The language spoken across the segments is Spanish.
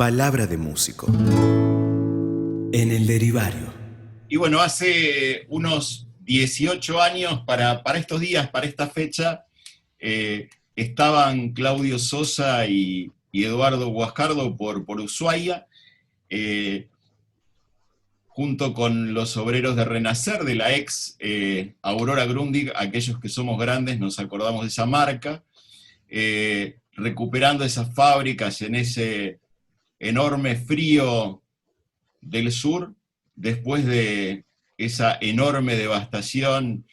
Palabra de músico. En el derivario. Y bueno, hace unos 18 años, para estos días, para esta fecha, estaban Claudio Sosa y Eduardo Guascardo por Ushuaia, eh, junto con los obreros de Renacer, de la ex Aurora Grundig. Aquellos que somos grandes nos acordamos de esa marca, recuperando esas fábricas en ese enorme frío del sur, después de esa enorme devastación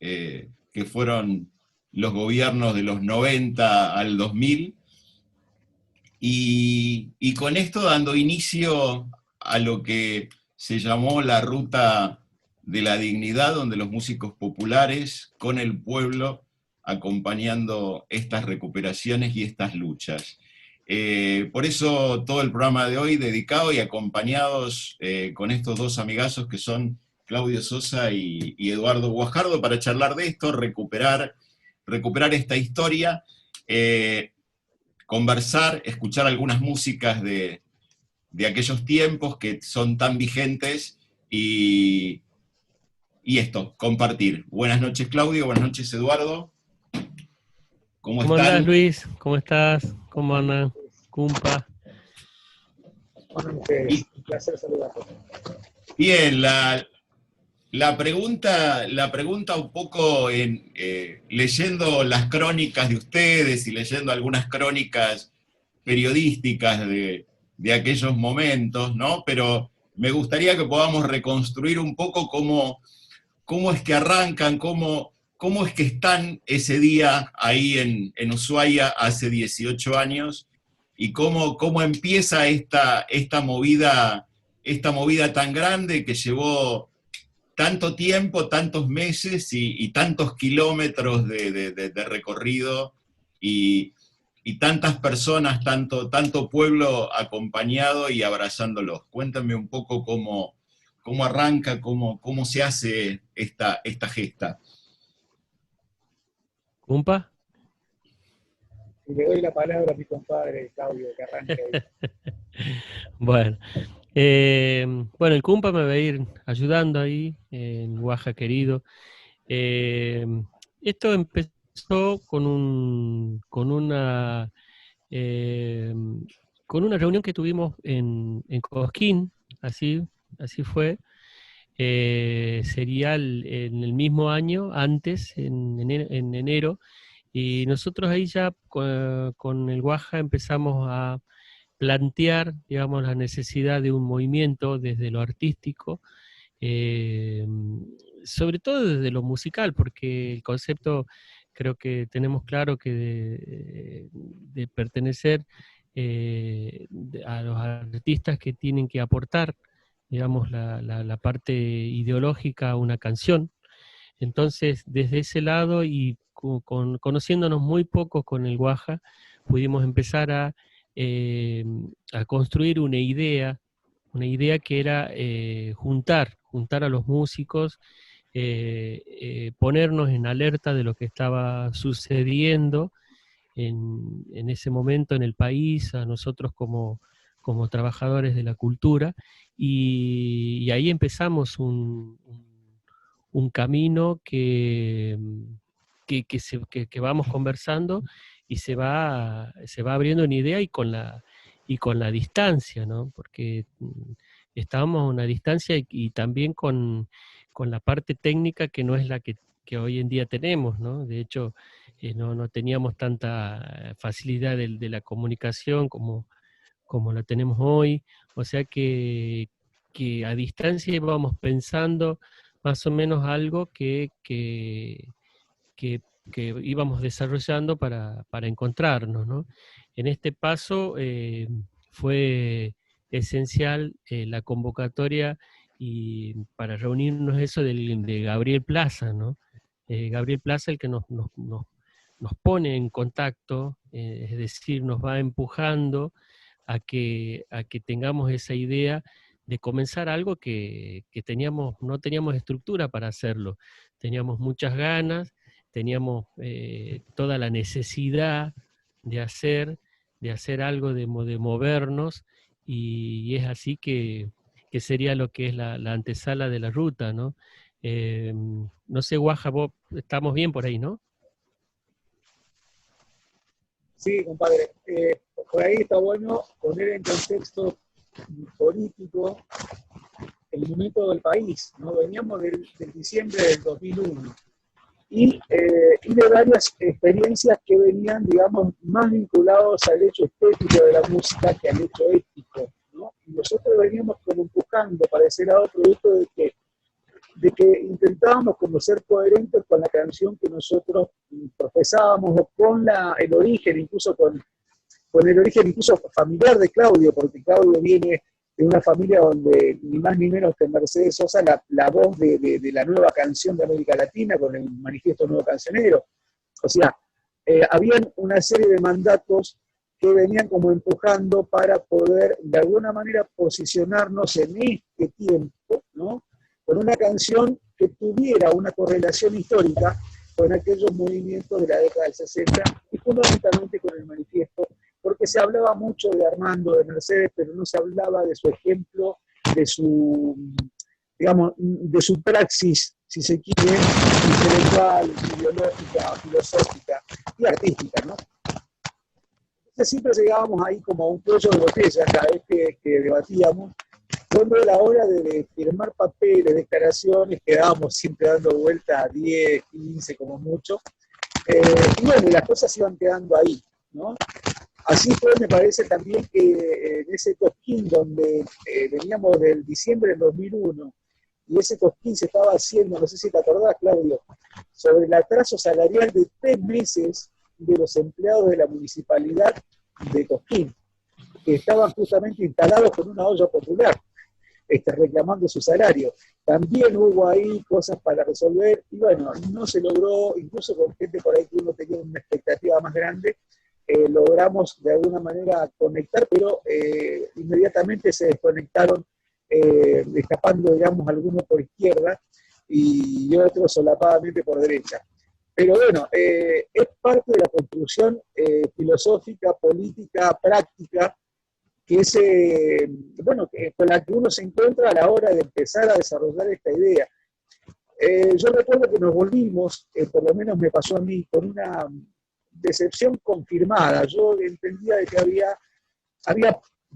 que fueron los gobiernos de los 90 al 2000, y con esto dando inicio a lo que se llamó la Ruta de la Dignidad, donde los músicos populares, con el pueblo, acompañando estas recuperaciones y estas luchas. Por eso todo el programa de hoy dedicado y acompañados con estos dos amigazos que son Claudio Sosa y Eduardo Guajardo, para charlar de esto, recuperar esta historia, conversar, escuchar algunas músicas de aquellos tiempos que son tan vigentes y esto, compartir. Buenas noches, Claudio, buenas noches, Eduardo. ¿Cómo ¿Cómo andás, están? Luis? ¿Cómo estás? ¿Cómo andan? Cumpa. Un placer saludarte. Bien, la pregunta un poco leyendo las crónicas de ustedes y leyendo algunas crónicas periodísticas de aquellos momentos, ¿no? Pero me gustaría que podamos reconstruir un poco cómo es que arrancan, cómo es que están ese día ahí en Ushuaia hace 18 años, y cómo empieza esta movida tan grande que llevó tanto tiempo, tantos meses y tantos kilómetros de recorrido, y tantas personas, tanto pueblo acompañado y abrazándolos. Cuéntame un poco cómo arranca, cómo se hace esta gesta. ¿Cumpa? Y le doy la palabra a mi compadre Claudio, que arranque ahí. Bueno, bueno, el Cumpa me va a ir ayudando ahí en Guaja querido. Eh, Esto empezó eh, con una reunión que tuvimos en Cosquín, así fue. Sería en el mismo año, antes, en enero, y nosotros ahí ya con el Guaja empezamos a plantear, digamos, la necesidad de un movimiento desde lo artístico, eh, sobre todo desde lo musical, porque el concepto creo que tenemos claro que de pertenecer a los artistas que tienen que aportar, digamos, la parte ideológica a una canción. Entonces, desde ese lado y conociéndonos muy poco con el Guaja, pudimos empezar eh, a construir una idea que era juntar a los músicos, ponernos en alerta de lo que estaba sucediendo en ese momento en el país, a nosotros como trabajadores de la cultura, y ahí empezamos un camino que vamos conversando y se va abriendo una idea y con la distancia, ¿no? Porque estábamos a una distancia y también con la parte técnica que no es la que hoy en día tenemos, ¿no? De hecho, no teníamos tanta facilidad de la comunicación como la tenemos hoy, o sea que a distancia íbamos pensando más o menos algo que, que íbamos desarrollando para encontrarnos, ¿no? En este paso fue esencial la convocatoria y para reunirnos eso de Gabriel Plaza, ¿no? Gabriel Plaza el que nos pone en contacto, es decir, nos va empujando a que tengamos esa idea de comenzar algo que no teníamos estructura para hacerlo. Teníamos muchas ganas, teníamos toda la necesidad de hacer algo, de movernos, y es así que sería lo que es la antesala de la ruta, ¿no? No sé, Guaja, vos estamos bien por ahí, ¿no? Sí, compadre. Por ahí está bueno poner en contexto político el momento del país, ¿no? Veníamos del diciembre del 2001 y de varias experiencias que venían, digamos, más vinculados al hecho estético de la música que al hecho ético, ¿no? Y nosotros veníamos como empujando para ese lado producto de que intentábamos como ser coherentes con la canción que nosotros profesábamos o con el origen, incluso con el origen incluso familiar de Claudio, porque Claudio viene de una familia donde ni más ni menos que Mercedes Sosa, la voz de la nueva canción de América Latina con el manifiesto Nuevo Cancionero. O sea, habían una serie de mandatos que venían como empujando para poder de alguna manera posicionarnos en este tiempo, ¿no? Con una canción que tuviera una correlación histórica con aquellos movimientos de la década del 60 y fundamentalmente con el manifiesto, porque se hablaba mucho de Armando, de Mercedes, pero no se hablaba de su ejemplo, de su, digamos, de su praxis, si se quiere, intelectual, ideológica, filosófica y artística, ¿no? Entonces siempre llegábamos ahí como a un cuello de botella cada vez que debatíamos, cuando era la hora de firmar papeles, declaraciones, quedábamos siempre dando vuelta a 10, 15 como mucho, y bueno, y las cosas iban quedando ahí, ¿no? Así fue, me parece también que en ese cosquín donde veníamos del diciembre del 2001, y ese cosquín se estaba haciendo, no sé si te acordás, Claudio, sobre el atraso salarial de 3 meses de los empleados de la municipalidad de Cosquín, que estaban justamente instalados con una olla popular, reclamando su salario. También hubo ahí cosas para resolver, y bueno, no se logró, incluso con gente por ahí que uno tenía una expectativa más grande, logramos de alguna manera conectar, pero inmediatamente se desconectaron, escapando, digamos, algunos por izquierda y otros solapadamente por derecha. Pero bueno, es parte de la construcción filosófica, política, práctica, que es, bueno, con la que uno se encuentra a la hora de empezar a desarrollar esta idea. Yo recuerdo que nos volvimos, por lo menos me pasó a mí, con una decepción confirmada. Yo entendía de que había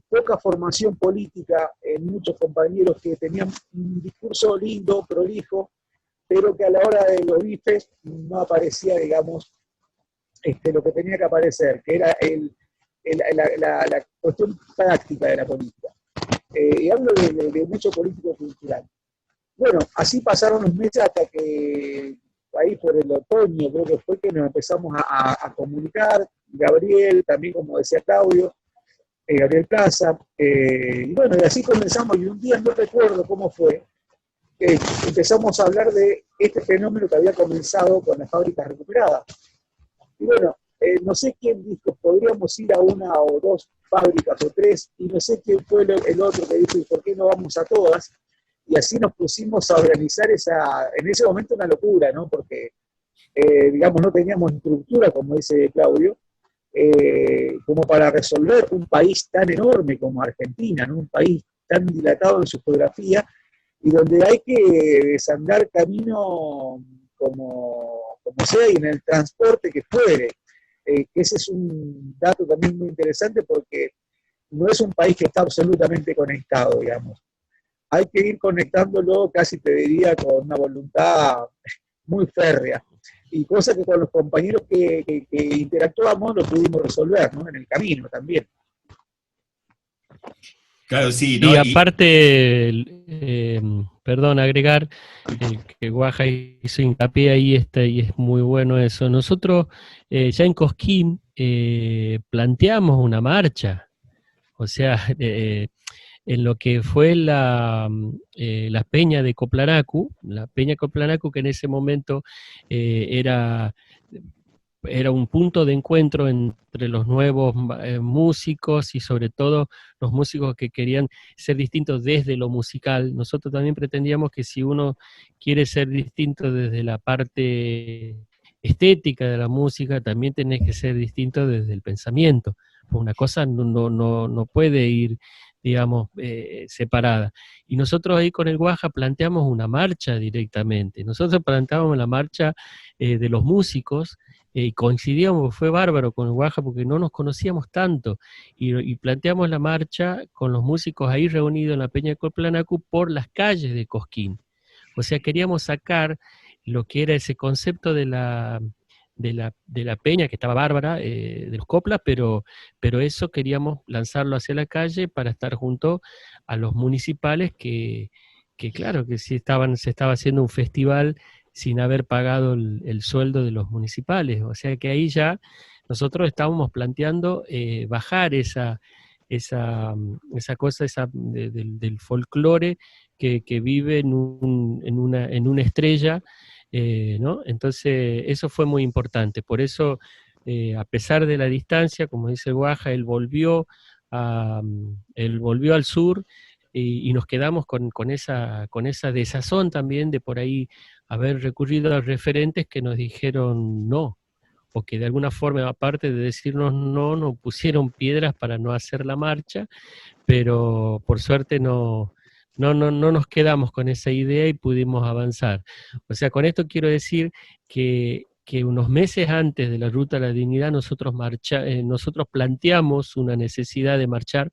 poca formación política en muchos compañeros que tenían un discurso lindo, prolijo, pero que a la hora de los bifes no aparecía, digamos, lo que tenía que aparecer, que era la cuestión práctica de la política. Y hablo de un hecho político cultural. Bueno, así pasaron los meses hasta que ahí por el otoño creo que fue que nos empezamos a comunicar, Gabriel, también como decía Claudio, Gabriel Plaza, y bueno, y así comenzamos, y un día no recuerdo cómo fue, empezamos a hablar de este fenómeno que había comenzado con las fábricas recuperadas. Y bueno, no sé quién dijo, podríamos ir a una o dos fábricas o tres, y no sé quién fue el otro que dijo, ¿y por qué no vamos a todas? Y así nos pusimos a organizar en ese momento una locura, ¿no? Porque, digamos, no teníamos estructura, como dice Claudio, como para resolver un país tan enorme como Argentina, ¿no? Un país tan dilatado en su geografía, y donde hay que desandar camino como sea y en el transporte que fuere. Ese es un dato también muy interesante porque no es un país que está absolutamente conectado, digamos. Hay que ir conectándolo, casi te diría, con una voluntad muy férrea. Y cosa que con los compañeros que interactuamos lo pudimos resolver, ¿no? En el camino también. Claro, sí, ¿no? Y aparte, perdón, agregar que Guaja hizo hincapié ahí y es muy bueno eso. Nosotros ya en Cosquín planteamos una marcha, o sea, en lo que fue la Peña de Coplanacu, la Peña Coplanacu que en ese momento era un punto de encuentro entre los nuevos músicos y sobre todo los músicos que querían ser distintos desde lo musical. Nosotros también pretendíamos que si uno quiere ser distinto desde la parte estética de la música, también tenés que ser distinto desde el pensamiento. Una cosa no puede ir, digamos, separada. Y nosotros ahí con el Guaja planteamos una marcha directamente. Nosotros planteábamos la marcha de los músicos, y coincidíamos, fue bárbaro con el Guaja porque no nos conocíamos tanto, y planteamos la marcha con los músicos ahí reunidos en la Peña de Coplanacu por las calles de Cosquín. O sea, queríamos sacar lo que era ese concepto de la peña, que estaba bárbara, de los coplas, pero eso queríamos lanzarlo hacia la calle para estar junto a los municipales que claro, que sí se estaba haciendo un festival sin haber pagado el sueldo de los municipales. O sea que ahí ya nosotros estábamos planteando bajar esa cosa del folclore que vive en una estrella, ¿no? Entonces, eso fue muy importante. Por eso, a pesar de la distancia, como dice Guaja, él volvió al sur, y nos quedamos con esa desazón también de por ahí haber recurrido a referentes que nos dijeron no, o que de alguna forma, aparte de decirnos no, nos pusieron piedras para no hacer la marcha, pero por suerte no nos quedamos con esa idea y pudimos avanzar. O sea, con esto quiero decir que unos meses antes de la Ruta a la Dignidad nosotros planteamos una necesidad de marchar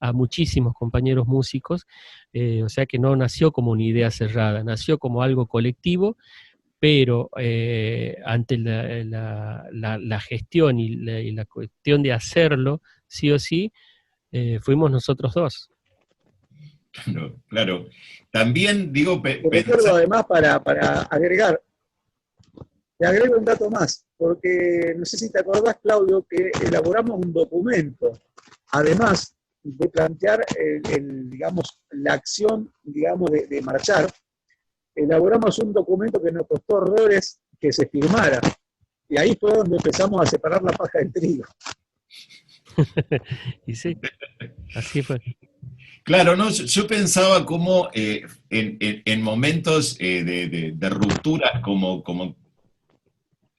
a muchísimos compañeros músicos, o sea que no nació como una idea cerrada, nació como algo colectivo, pero ante la gestión y la cuestión de hacerlo, sí o sí, fuimos nosotros dos. Claro, claro. También digo, Ricardo, además, para agregar, te agrego un dato más, porque no sé si te acordás, Claudio, que elaboramos un documento, además de plantear digamos, la acción, digamos, de marchar, elaboramos un documento que nos costó horrores que se firmara, y ahí fue donde empezamos a separar la paja del trigo. Y sí, así fue. Claro, no, yo pensaba cómo en momentos de rupturas como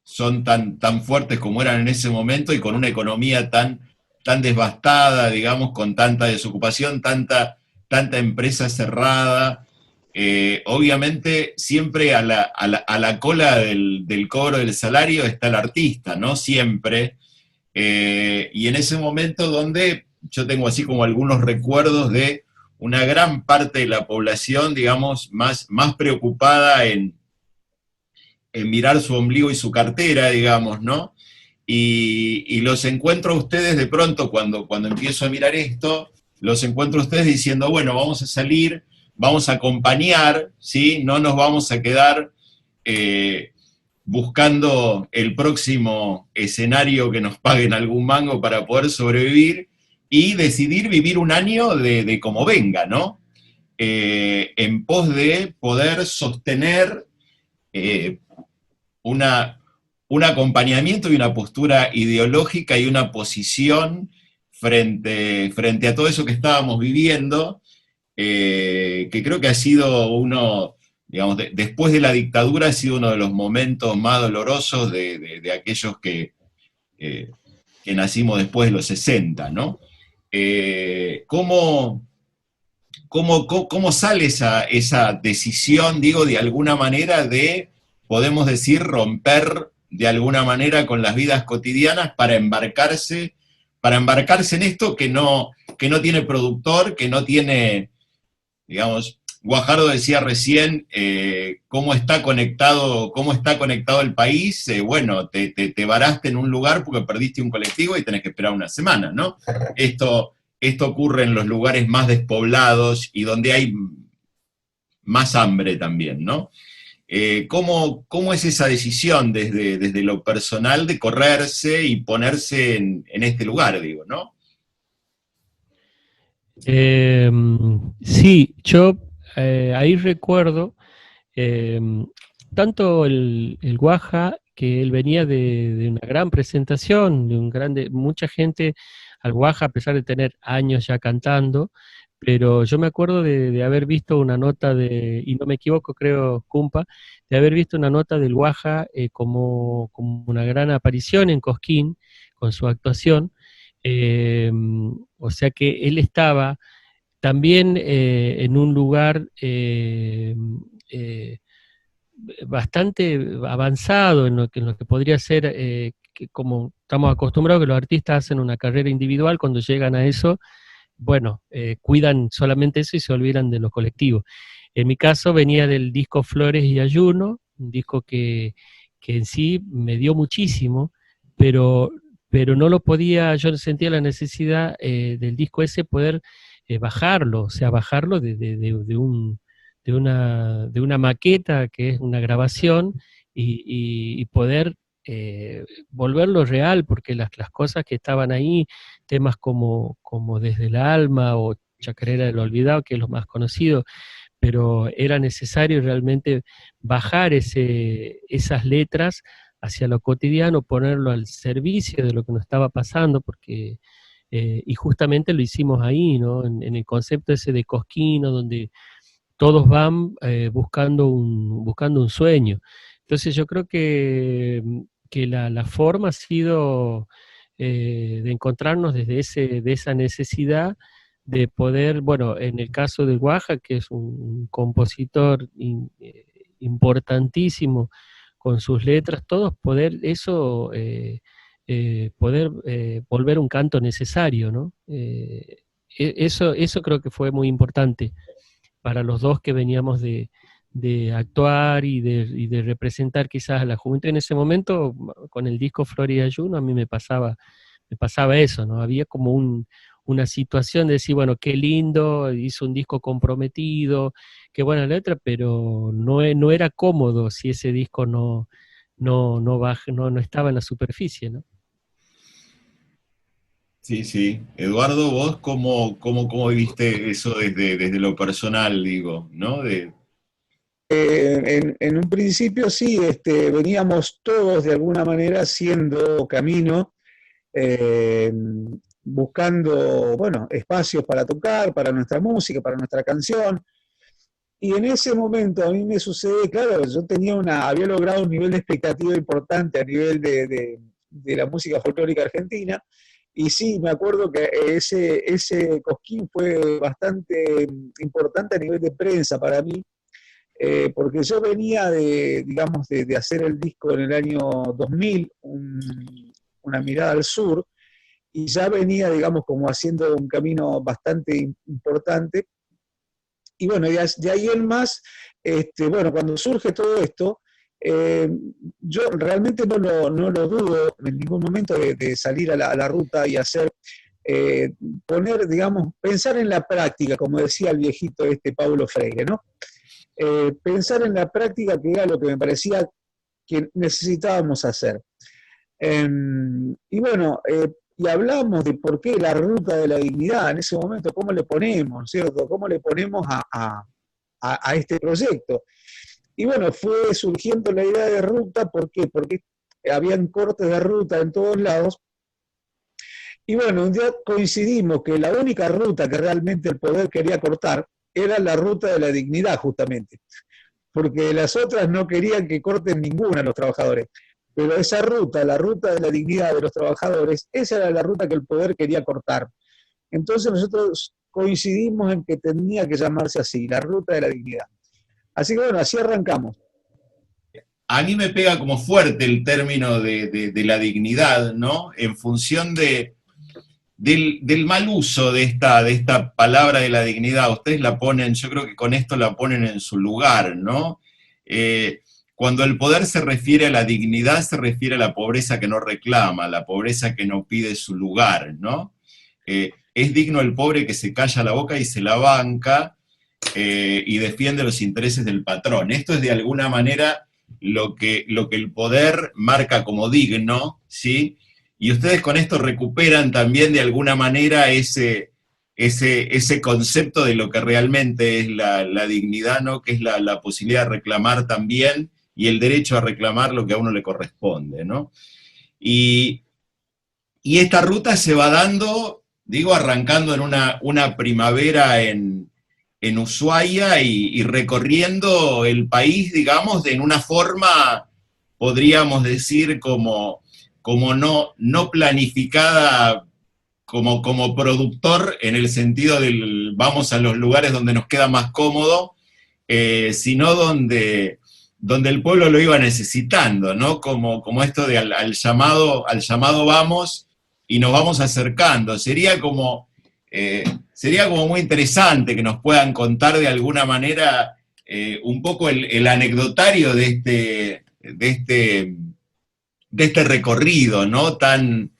son tan fuertes como eran en ese momento, y con una economía tan devastada, digamos, con tanta desocupación, tanta empresa cerrada, obviamente siempre a la cola del cobro del salario está el artista, ¿no? Siempre. Y en ese momento donde yo tengo así como algunos recuerdos de una gran parte de la población, digamos, más preocupada en mirar su ombligo y su cartera, digamos, ¿no? Y los encuentro a ustedes de pronto, cuando empiezo a mirar esto, los encuentro a ustedes diciendo, bueno, vamos a salir, vamos a acompañar, ¿sí? No nos vamos a quedar buscando el próximo escenario que nos paguen algún mango para poder sobrevivir, y decidir vivir un año de como venga, ¿no? En pos de poder sostener un acompañamiento y una postura ideológica y una posición frente a todo eso que estábamos viviendo, que creo que ha sido uno, digamos, después de la dictadura, ha sido uno de los momentos más dolorosos de aquellos que nacimos después de los 60, ¿no? ¿Cómo sale esa decisión, digo, de alguna manera de, podemos decir, romper de alguna manera con las vidas cotidianas para embarcarse en esto que no tiene productor, que no tiene, digamos, Guajardo decía recién cómo está conectado el país? Bueno, te varaste en un lugar porque perdiste un colectivo y tenés que esperar una semana, ¿no? Esto ocurre en los lugares más despoblados y donde hay más hambre también, ¿no? ¿Cómo es esa decisión desde lo personal de correrse y ponerse en este lugar, digo, ¿no? Sí, yo ahí recuerdo tanto el Guaja, que él venía de una gran presentación, mucha gente al Guaja, a pesar de tener años ya cantando, pero yo me acuerdo de haber visto una nota y no me equivoco, creo, Cumpa, de haber visto una nota del Guaja como una gran aparición en Cosquín con su actuación. O sea que él estaba también en un lugar bastante avanzado en lo que podría ser, que como estamos acostumbrados que los artistas hacen una carrera individual, cuando llegan a eso, bueno, cuidan solamente eso y se olvidan de lo colectivo. En mi caso venía del disco Flores y Ayuno, un disco que en sí me dio muchísimo, pero, pero no lo podía, yo sentía la necesidad del disco ese poder bajarlo, o sea, bajarlo de una maqueta que es una grabación y poder volverlo real, porque las cosas que estaban ahí, temas como Desde el Alma o Chacarera del Olvidado, que es lo más conocido, pero era necesario realmente bajar esas letras hacia lo cotidiano, ponerlo al servicio de lo que nos estaba pasando, porque y justamente lo hicimos ahí, ¿no? En el concepto ese de Cosquino, donde todos van buscando un sueño. Entonces yo creo que la forma ha sido de encontrarnos desde de esa necesidad de poder, bueno, en el caso de Guaja, que es un compositor importantísimo con sus letras, todos poder eso, poder volver un canto necesario, ¿no? Eso creo que fue muy importante para los dos que veníamos de actuar y de representar quizás a la juventud. En ese momento, con el disco Flor y Ayuno, a mí me pasaba eso, ¿no? Había como una situación de decir, bueno, qué lindo, hizo un disco comprometido, qué buena letra, pero no era cómodo si ese disco no estaba en la superficie, ¿no? Sí, sí. Eduardo, vos cómo viviste eso desde lo personal, digo, ¿no? En un principio sí, veníamos todos de alguna manera haciendo camino, eh, buscando, bueno, espacios para tocar, para nuestra música, para nuestra canción. Y en ese momento a mí me sucede, claro, yo había logrado un nivel de expectativa importante a nivel de la música folclórica argentina, y sí, me acuerdo que ese Cosquín fue bastante importante a nivel de prensa para mí, porque yo venía digamos, de hacer el disco en el año 2000, una mirada al sur, y ya venía, digamos, como haciendo un camino bastante importante. Y bueno, de ahí en más, bueno, cuando surge todo esto, eh, yo realmente no lo dudo en ningún momento de salir a la ruta y hacer, poner, digamos, pensar en la práctica, como decía el viejito Paulo Freire, ¿no? Pensar en la práctica, que era lo que me parecía que necesitábamos hacer. Y bueno, y hablamos de por qué la ruta de la dignidad en ese momento, cómo le ponemos, ¿cierto? ¿Cómo le ponemos a este proyecto? Y bueno, fue surgiendo la idea de ruta, ¿por qué? Porque habían cortes de ruta en todos lados. Y bueno, un día coincidimos que la única ruta que realmente el poder quería cortar era la ruta de la dignidad, justamente. Porque las otras no querían que corten ninguna los trabajadores. Pero esa ruta, la ruta de la dignidad de los trabajadores, esa era la ruta que el poder quería cortar. Entonces nosotros coincidimos en que tenía que llamarse así, la ruta de la dignidad. Así que bueno, así arrancamos. A mí me pega como fuerte el término de la dignidad, ¿no? En función del mal uso de esta palabra de la dignidad. Ustedes la ponen, yo creo que con esto la ponen en su lugar, ¿no? Cuando el poder se refiere a la dignidad, se refiere a la pobreza que no reclama, a la pobreza que no pide su lugar, ¿no? Es digno el pobre que se calla la boca y se la banca y defiende los intereses del patrón. Esto es de alguna manera lo que el poder marca como digno, ¿sí? Y ustedes con esto recuperan también de alguna manera ese concepto de lo que realmente es la dignidad, ¿no? Que es la posibilidad de reclamar también y el derecho a reclamar lo que a uno le corresponde, ¿no? Y esta ruta se va dando digo, arrancando en una primavera en Ushuaia y recorriendo el país, digamos, en una forma, podríamos decir, como no planificada como productor, en el sentido del vamos a los lugares donde nos queda más cómodo, sino donde el pueblo lo iba necesitando, ¿no? Como esto de al llamado vamos, y nos vamos acercando. Sería como muy interesante que nos puedan contar de alguna manera un poco el anecdotario de este recorrido, ¿no? Tan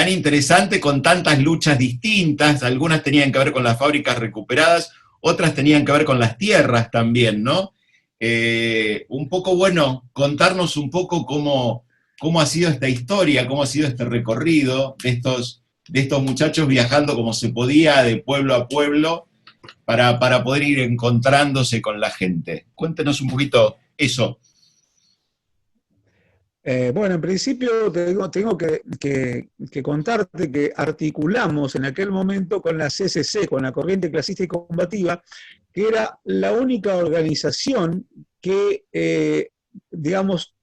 interesante, con tantas luchas distintas. Algunas tenían que ver con las fábricas recuperadas, otras tenían que ver con las tierras también, ¿no? Un poco, bueno, contarnos un poco cómo ha sido esta historia, cómo ha sido este recorrido de estos muchachos viajando como se podía, de pueblo a pueblo, para poder ir encontrándose con la gente. Cuéntenos un poquito eso. Bueno, en principio tengo que contarte que articulamos en aquel momento con la CCC, con la Corriente Clasista y Combativa, que era la única organización que, digamos,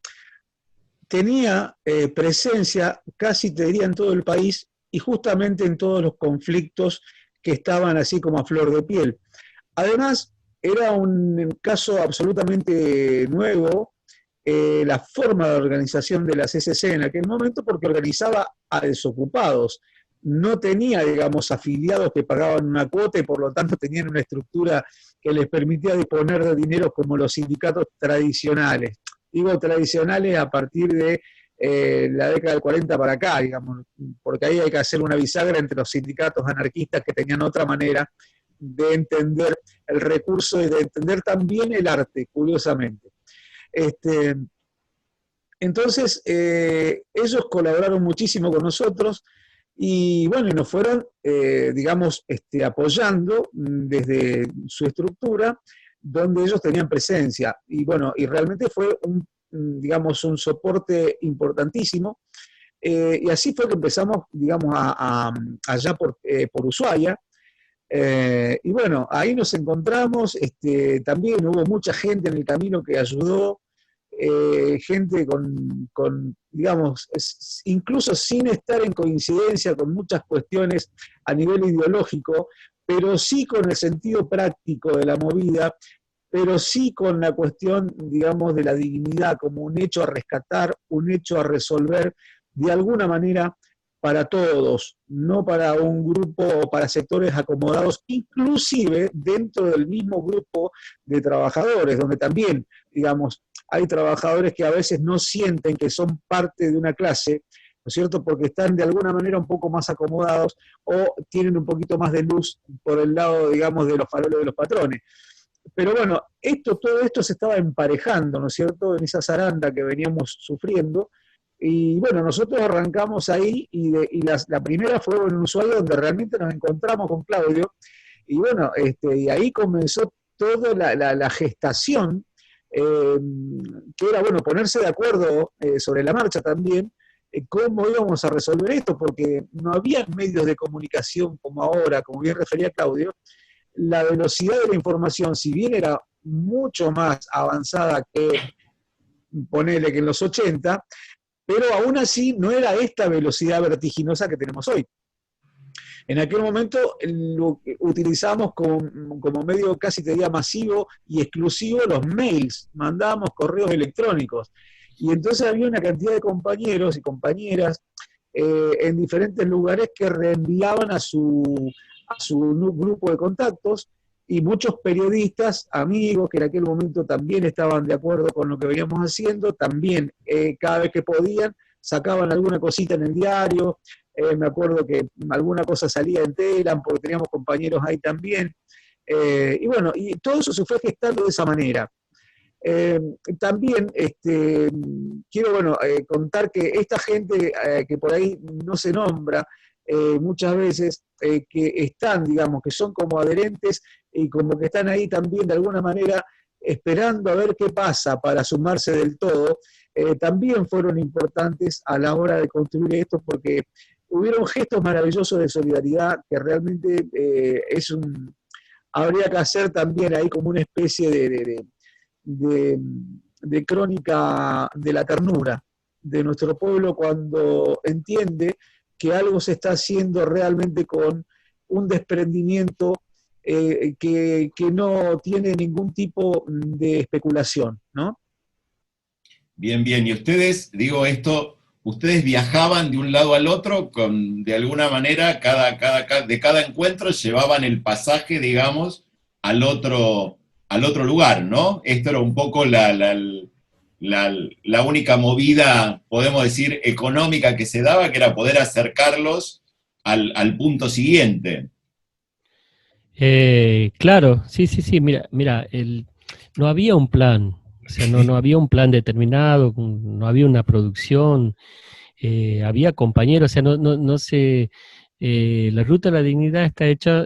tenía presencia, casi te diría, en todo el país y justamente en todos los conflictos que estaban así como a flor de piel. Además, era un caso absolutamente nuevo, la forma de organización de la CCC en aquel momento, porque organizaba a desocupados. No tenía, digamos, afiliados que pagaban una cuota y por lo tanto tenían una estructura que les permitía disponer de dinero como los sindicatos tradicionales. Digo tradicionales a partir de la década del 40 para acá, digamos, porque ahí hay que hacer una bisagra entre los sindicatos anarquistas que tenían otra manera de entender el recurso y de entender también el arte, curiosamente. Entonces, ellos colaboraron muchísimo con nosotros y bueno, nos fueron, digamos, apoyando desde su estructura, donde ellos tenían presencia. Y bueno, y realmente fue digamos, un soporte importantísimo. Y así fue que empezamos, digamos, allá por Ushuaia. Y bueno, ahí nos encontramos, también hubo mucha gente en el camino que ayudó, gente digamos, incluso sin estar en coincidencia con muchas cuestiones a nivel ideológico, pero sí con el sentido práctico de la movida, pero sí con la cuestión, digamos, de la dignidad como un hecho a rescatar, un hecho a resolver de alguna manera para todos, no para un grupo o para sectores acomodados, inclusive dentro del mismo grupo de trabajadores, donde también, digamos, hay trabajadores que a veces no sienten que son parte de una clase, ¿no es cierto?, porque están de alguna manera un poco más acomodados o tienen un poquito más de luz por el lado, digamos, de los faroles de los patrones. Pero bueno, todo esto se estaba emparejando, ¿no es cierto?, en esa zaranda que veníamos sufriendo. Y bueno, nosotros arrancamos ahí y la primera fue en Ushuaia, donde realmente nos encontramos con Claudio. Y bueno, y ahí comenzó toda la gestación, que era, bueno, ponerse de acuerdo sobre la marcha también, cómo íbamos a resolver esto, porque no había medios de comunicación como ahora, como bien refería Claudio. La velocidad de la información, si bien era mucho más avanzada que, ponele que en los 80, pero aún así no era esta velocidad vertiginosa que tenemos hoy. En aquel momento lo utilizamos como medio casi te diría masivo y exclusivo los mails, mandábamos correos electrónicos. Y entonces había una cantidad de compañeros y compañeras en diferentes lugares que reenviaban a su grupo de contactos, y muchos periodistas, amigos, que en aquel momento también estaban de acuerdo con lo que veníamos haciendo, también cada vez que podían, sacaban alguna cosita en el diario. Me acuerdo que alguna cosa salía en Telam, porque teníamos compañeros ahí también. Y bueno, y todo eso se fue gestando de esa manera. También quiero, bueno, contar que esta gente que por ahí no se nombra muchas veces, que están, digamos, que son como adherentes y como que están ahí también de alguna manera esperando a ver qué pasa para sumarse del todo, también fueron importantes a la hora de construir esto, porque hubieron gestos maravillosos de solidaridad que realmente habría que hacer también ahí como una especie de, de crónica de la ternura de nuestro pueblo cuando entiende que algo se está haciendo realmente con un desprendimiento que no tiene ningún tipo de especulación, ¿no? Bien, bien. Y ustedes, digo esto, ustedes viajaban de un lado al otro, de alguna manera, de cada encuentro llevaban el pasaje, digamos, al otro lugar, ¿no? Esto era un poco la única movida, podemos decir, económica que se daba, que era poder acercarlos al punto siguiente. Claro, sí, sí, sí, mira, no había un plan, o sea, no había un plan determinado, no había una producción, había compañeros, o sea, no se, la Ruta de la Dignidad está hecha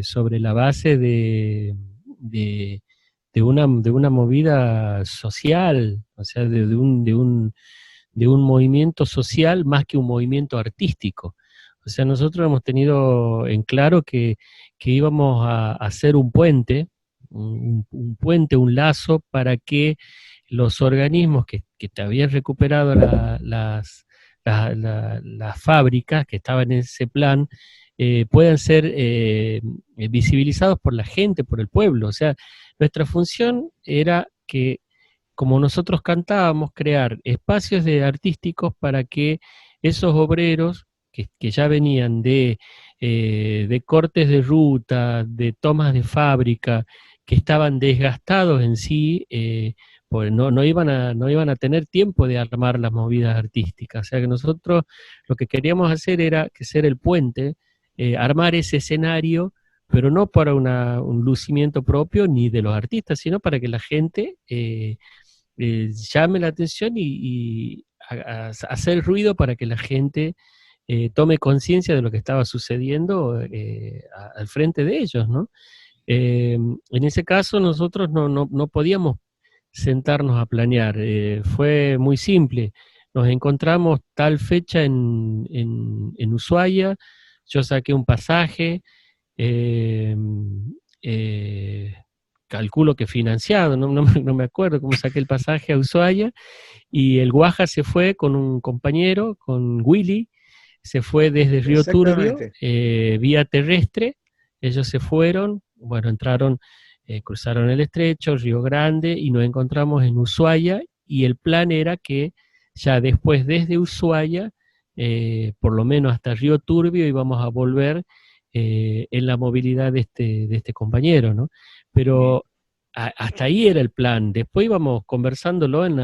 sobre la base de, de una movida social, o sea, de un movimiento social más que un movimiento artístico. O sea, nosotros hemos tenido en claro que íbamos a hacer un puente, un puente, un lazo para que los organismos que te habían recuperado las fábricas que estaban en ese plan puedan ser visibilizados por la gente, por el pueblo. O sea, nuestra función era que, como nosotros cantábamos, crear espacios artísticos para que esos obreros que ya venían de cortes de ruta, de tomas de fábrica, que estaban desgastados en sí, pues no iban a tener tiempo de armar las movidas artísticas. O sea que nosotros lo que queríamos hacer era que ser el puente, armar ese escenario, pero no para un lucimiento propio ni de los artistas, sino para que la gente llame la atención y hacer ruido para que la gente tome conciencia de lo que estaba sucediendo al frente de ellos, ¿no? En ese caso nosotros no podíamos sentarnos a planear, fue muy simple. Nos encontramos tal fecha en Ushuaia, yo saqué un pasaje, eh, eh, calculo que financiado, no me acuerdo cómo saqué el pasaje a Ushuaia, y el Guaja se fue con un compañero, con Willy, se fue desde Río Turbio, Exactamente. vía terrestre, ellos se fueron, bueno, entraron, cruzaron el estrecho, Río Grande, y nos encontramos en Ushuaia, y el plan era que ya después desde Ushuaia, por lo menos hasta Río Turbio, íbamos a volver en la movilidad de este compañero, ¿no? Pero hasta ahí era el plan, después íbamos conversándolo en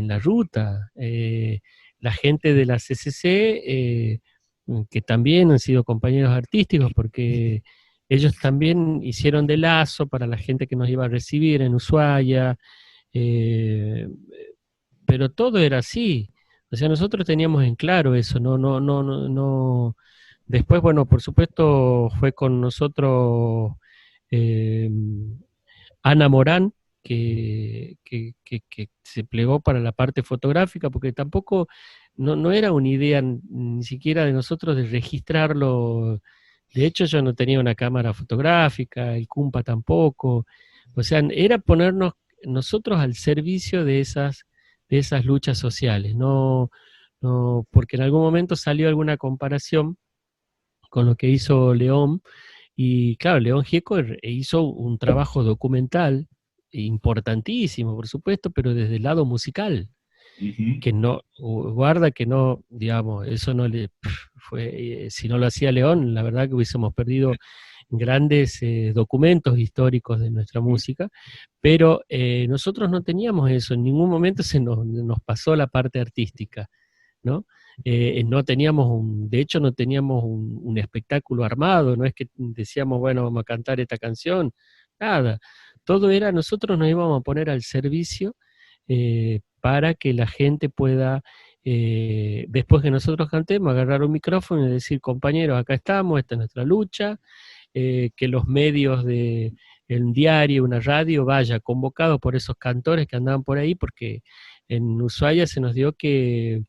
la ruta. La gente de la CCC, que también han sido compañeros artísticos, porque ellos también hicieron de lazo para la gente que nos iba a recibir en Ushuaia, eh, pero todo era así. O sea, nosotros teníamos en claro eso, no. Después, bueno, por supuesto, fue con nosotros eh, Ana Morán, que se plegó para la parte fotográfica, porque tampoco no era una idea ni siquiera de nosotros de registrarlo. De hecho, yo no tenía una cámara fotográfica, el Cumpa tampoco. O sea, era ponernos nosotros al servicio de esas luchas sociales, porque en algún momento salió alguna comparación con lo que hizo León, y claro, León Gieco hizo un trabajo documental importantísimo, por supuesto, pero desde el lado musical, Ujú. que no, guarda que no, digamos, eso no le fue, si no lo hacía León, la verdad que hubiésemos perdido grandes documentos históricos de nuestra música, pero nosotros no teníamos eso, en ningún momento nos pasó la parte artística, ¿no? No teníamos de hecho no teníamos un espectáculo armado, no es que decíamos, bueno, vamos a cantar esta canción, nada, todo era, nosotros nos íbamos a poner al servicio para que la gente pueda, después que nosotros cantemos, agarrar un micrófono y decir, compañeros, acá estamos, esta es nuestra lucha, que los medios el diario, una radio, vaya convocado por esos cantores que andaban por ahí, porque en Ushuaia se nos dio que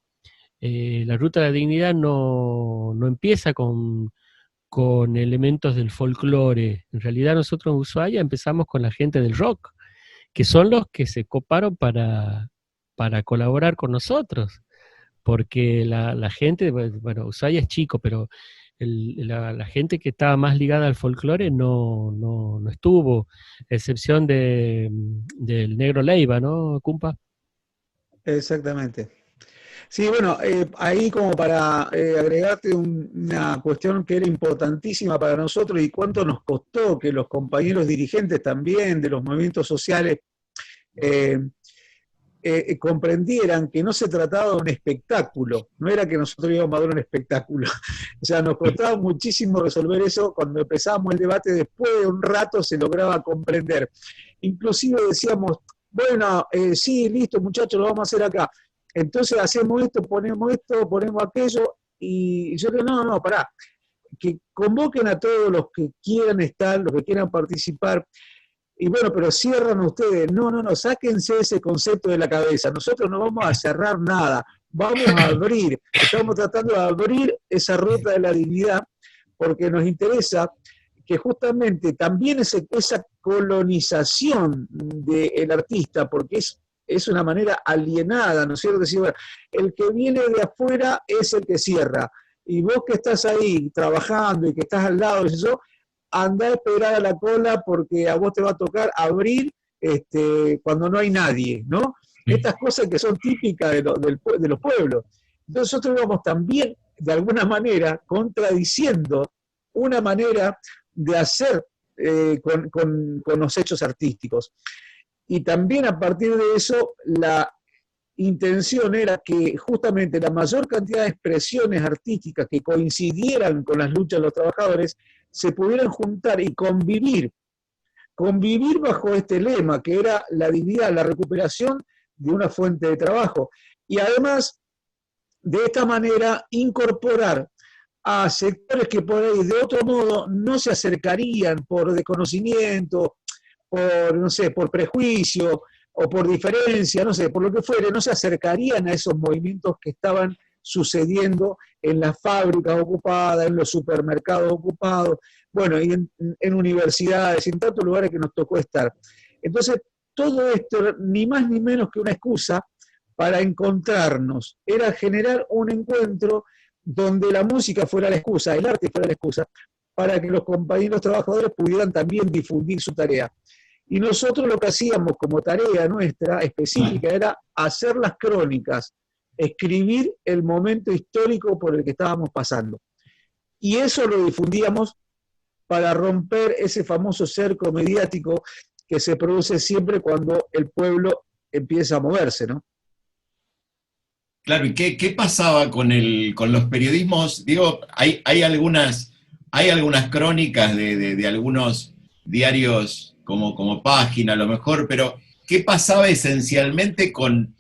La Ruta de la Dignidad no empieza con elementos del folclore. En realidad nosotros en Ushuaia empezamos con la gente del rock, que son los que se coparon para colaborar con nosotros, porque la gente, bueno, Ushuaia es chico, pero la gente que estaba más ligada al folclore no estuvo, a excepción del Negro Leiva, ¿no, Cumpa? Exactamente. Sí, bueno, ahí como para agregarte una cuestión que era importantísima para nosotros y cuánto nos costó que los compañeros dirigentes también de los movimientos sociales eh, comprendieran que no se trataba de un espectáculo, no era que nosotros íbamos a dar un espectáculo. O sea, nos costaba muchísimo resolver eso. Cuando empezamos el debate, después de un rato se lograba comprender. Inclusive decíamos, bueno, sí, listo, muchachos, lo vamos a hacer acá. Entonces hacemos esto, ponemos aquello, y yo digo, no, pará, que convoquen a todos los que quieran estar, los que quieran participar. Y bueno, pero cierran ustedes. No, sáquense ese concepto de la cabeza. Nosotros no vamos a cerrar nada, vamos a abrir. Estamos tratando de abrir esa ruta de la dignidad porque nos interesa que justamente también esa colonización del artista, porque es una manera alienada, ¿no es cierto? Decir, bueno, el que viene de afuera es el que cierra. Y vos que estás ahí trabajando y que estás al lado de eso, andá a esperar a la cola porque a vos te va a tocar abrir cuando no hay nadie, ¿no? Estas cosas que son típicas de los pueblos. Entonces nosotros vamos también, de alguna manera, contradiciendo una manera de hacer con los hechos artísticos. Y también a partir de eso, la intención era que justamente la mayor cantidad de expresiones artísticas que coincidieran con las luchas de los trabajadores se pudieran juntar y convivir bajo este lema, que era la dignidad, la recuperación de una fuente de trabajo. Y además, de esta manera, incorporar a sectores que por ahí de otro modo no se acercarían por desconocimiento, por, no sé, por prejuicio o por diferencia, no sé, por lo que fuere, no se acercarían a esos movimientos que estaban sucediendo en las fábricas ocupadas, en los supermercados ocupados, bueno, y en universidades, y en tantos lugares que nos tocó estar. Entonces, todo esto, ni más ni menos que una excusa para encontrarnos, era generar un encuentro donde la música fuera la excusa, el arte fuera la excusa, para que los compañeros trabajadores pudieran también difundir su tarea. Y nosotros lo que hacíamos como tarea nuestra específica era hacer las crónicas, escribir el momento histórico por el que estábamos pasando. Y eso lo difundíamos para romper ese famoso cerco mediático que se produce siempre cuando el pueblo empieza a moverse, ¿no? Claro, ¿y qué pasaba con los periodismos? Digo, hay algunas crónicas de algunos diarios como Página, a lo mejor, pero ¿qué pasaba esencialmente con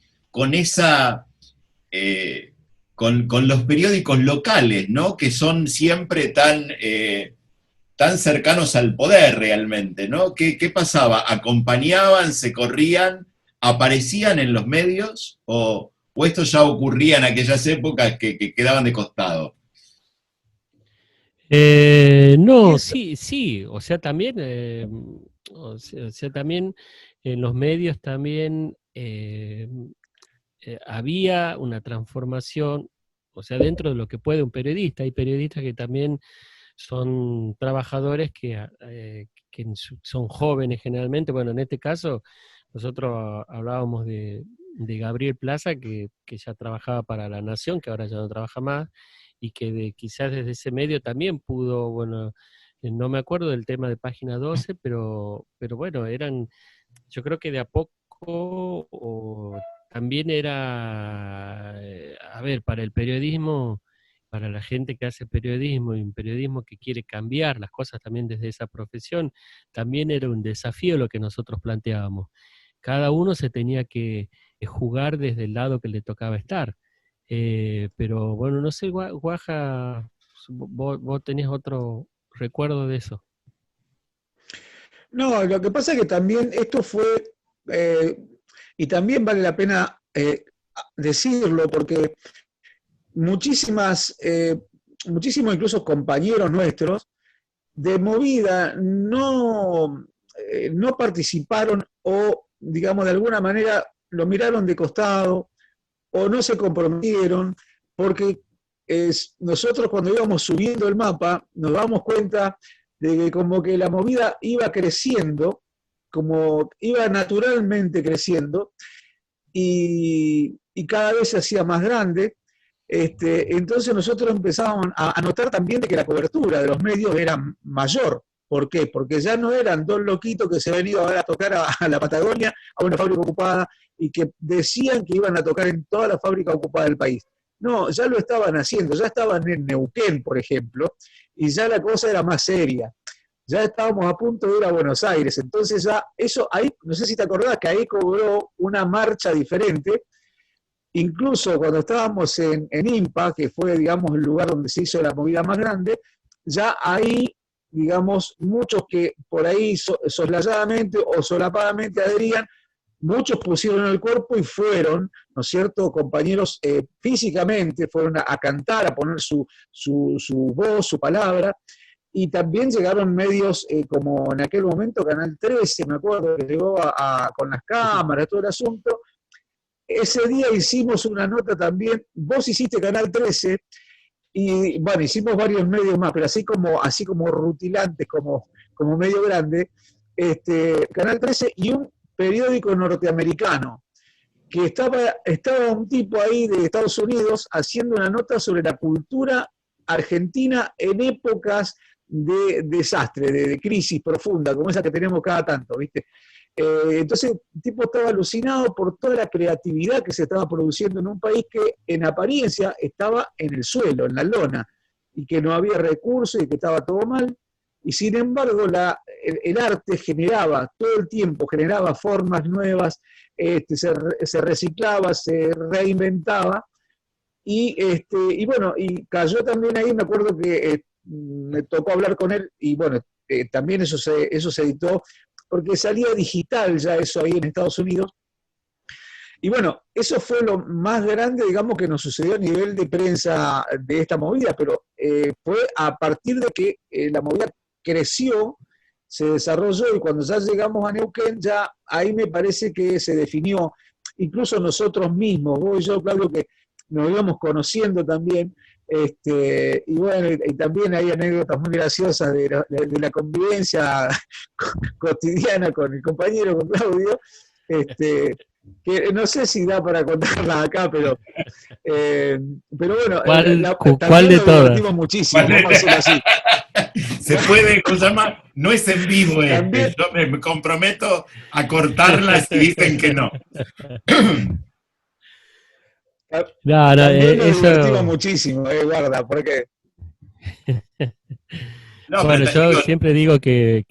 los periódicos locales, ¿no? Que son siempre tan cercanos al poder realmente, ¿no? ¿Qué pasaba? ¿Acompañaban, se corrían, aparecían en los medios o esto ya ocurría en aquellas épocas que quedaban de costado? No, sí, o sea, también, también en los medios también había una transformación, o sea, dentro de lo que puede un periodista. Hay periodistas que también son trabajadores que son jóvenes generalmente. Bueno, en este caso, nosotros hablábamos de Gabriel Plaza, que ya trabajaba para La Nación, que ahora ya no trabaja más, y que quizás desde ese medio también pudo, bueno, no me acuerdo del tema de Página 12, pero bueno, yo creo que de a poco también era, a ver, para el periodismo, para la gente que hace periodismo y un periodismo que quiere cambiar las cosas también desde esa profesión, también era un desafío lo que nosotros planteábamos. Cada uno se tenía que jugar desde el lado que le tocaba estar. Pero bueno, no sé, Guaja, vos tenés otro recuerdo de eso. No, lo que pasa es que también esto fue, y también vale la pena decirlo, porque muchísimos incluso compañeros nuestros de movida no participaron o, digamos, de alguna manera lo miraron de costado o no se comprometieron, porque nosotros cuando íbamos subiendo el mapa nos damos cuenta de que como que la movida iba creciendo, como iba naturalmente creciendo, y cada vez se hacía más grande. Entonces nosotros empezábamos a notar también de que la cobertura de los medios era mayor. ¿Por qué? Porque ya no eran dos loquitos que se habían ido a tocar a la Patagonia, a una fábrica ocupada, y que decían que iban a tocar en toda la fábrica ocupada del país. No, ya lo estaban haciendo, ya estaban en Neuquén, por ejemplo, y ya la cosa era más seria. Ya estábamos a punto de ir a Buenos Aires, entonces ya eso ahí, no sé si te acordás que ahí cobró una marcha diferente. Incluso cuando estábamos en IMPA, que fue, digamos, el lugar donde se hizo la movida más grande, ya ahí, digamos, muchos que por ahí soslayadamente o solapadamente adherían, muchos pusieron el cuerpo y fueron, ¿no es cierto?, compañeros físicamente, fueron a cantar, a poner su voz, su palabra, y también llegaron medios como en aquel momento Canal 13, me acuerdo, que llegó con las cámaras, todo el asunto. Ese día hicimos una nota también, vos hiciste Canal 13, y bueno, hicimos varios medios más, pero así como rutilantes, como medio grande, Canal 13 y un periódico norteamericano, que estaba un tipo ahí de Estados Unidos haciendo una nota sobre la cultura argentina en épocas de desastre, de crisis profunda, como esa que tenemos cada tanto, ¿viste? Entonces el tipo estaba alucinado por toda la creatividad que se estaba produciendo en un país que en apariencia estaba en el suelo, en la lona, y que no había recursos y que estaba todo mal. Y sin embargo el arte generaba, todo el tiempo generaba formas nuevas, se reciclaba, se reinventaba, y bueno, y cayó también ahí, me acuerdo que me tocó hablar con él, y bueno, también eso se editó, porque salía digital ya eso ahí en Estados Unidos. Y bueno, eso fue lo más grande, digamos, que nos sucedió a nivel de prensa de esta movida, pero fue a partir de que la movida creció, se desarrolló, y cuando ya llegamos a Neuquén, ya ahí me parece que se definió, incluso nosotros mismos, vos y yo, Claudio, que nos íbamos conociendo también, y bueno, y también hay anécdotas muy graciosas de la convivencia cotidiana con el compañero, con Claudio, que no sé si da para contarla acá, pero bueno, ¿Cuál de nos todas? divertimos muchísimo, vamos a decirlo así. Se puede, ¿cómo se llama? No es en vivo También, Yo me comprometo a cortarla si dicen que no. No, también nos divertimos eso. muchísimo, guarda, porque No, pero Bueno, te yo digo, siempre digo que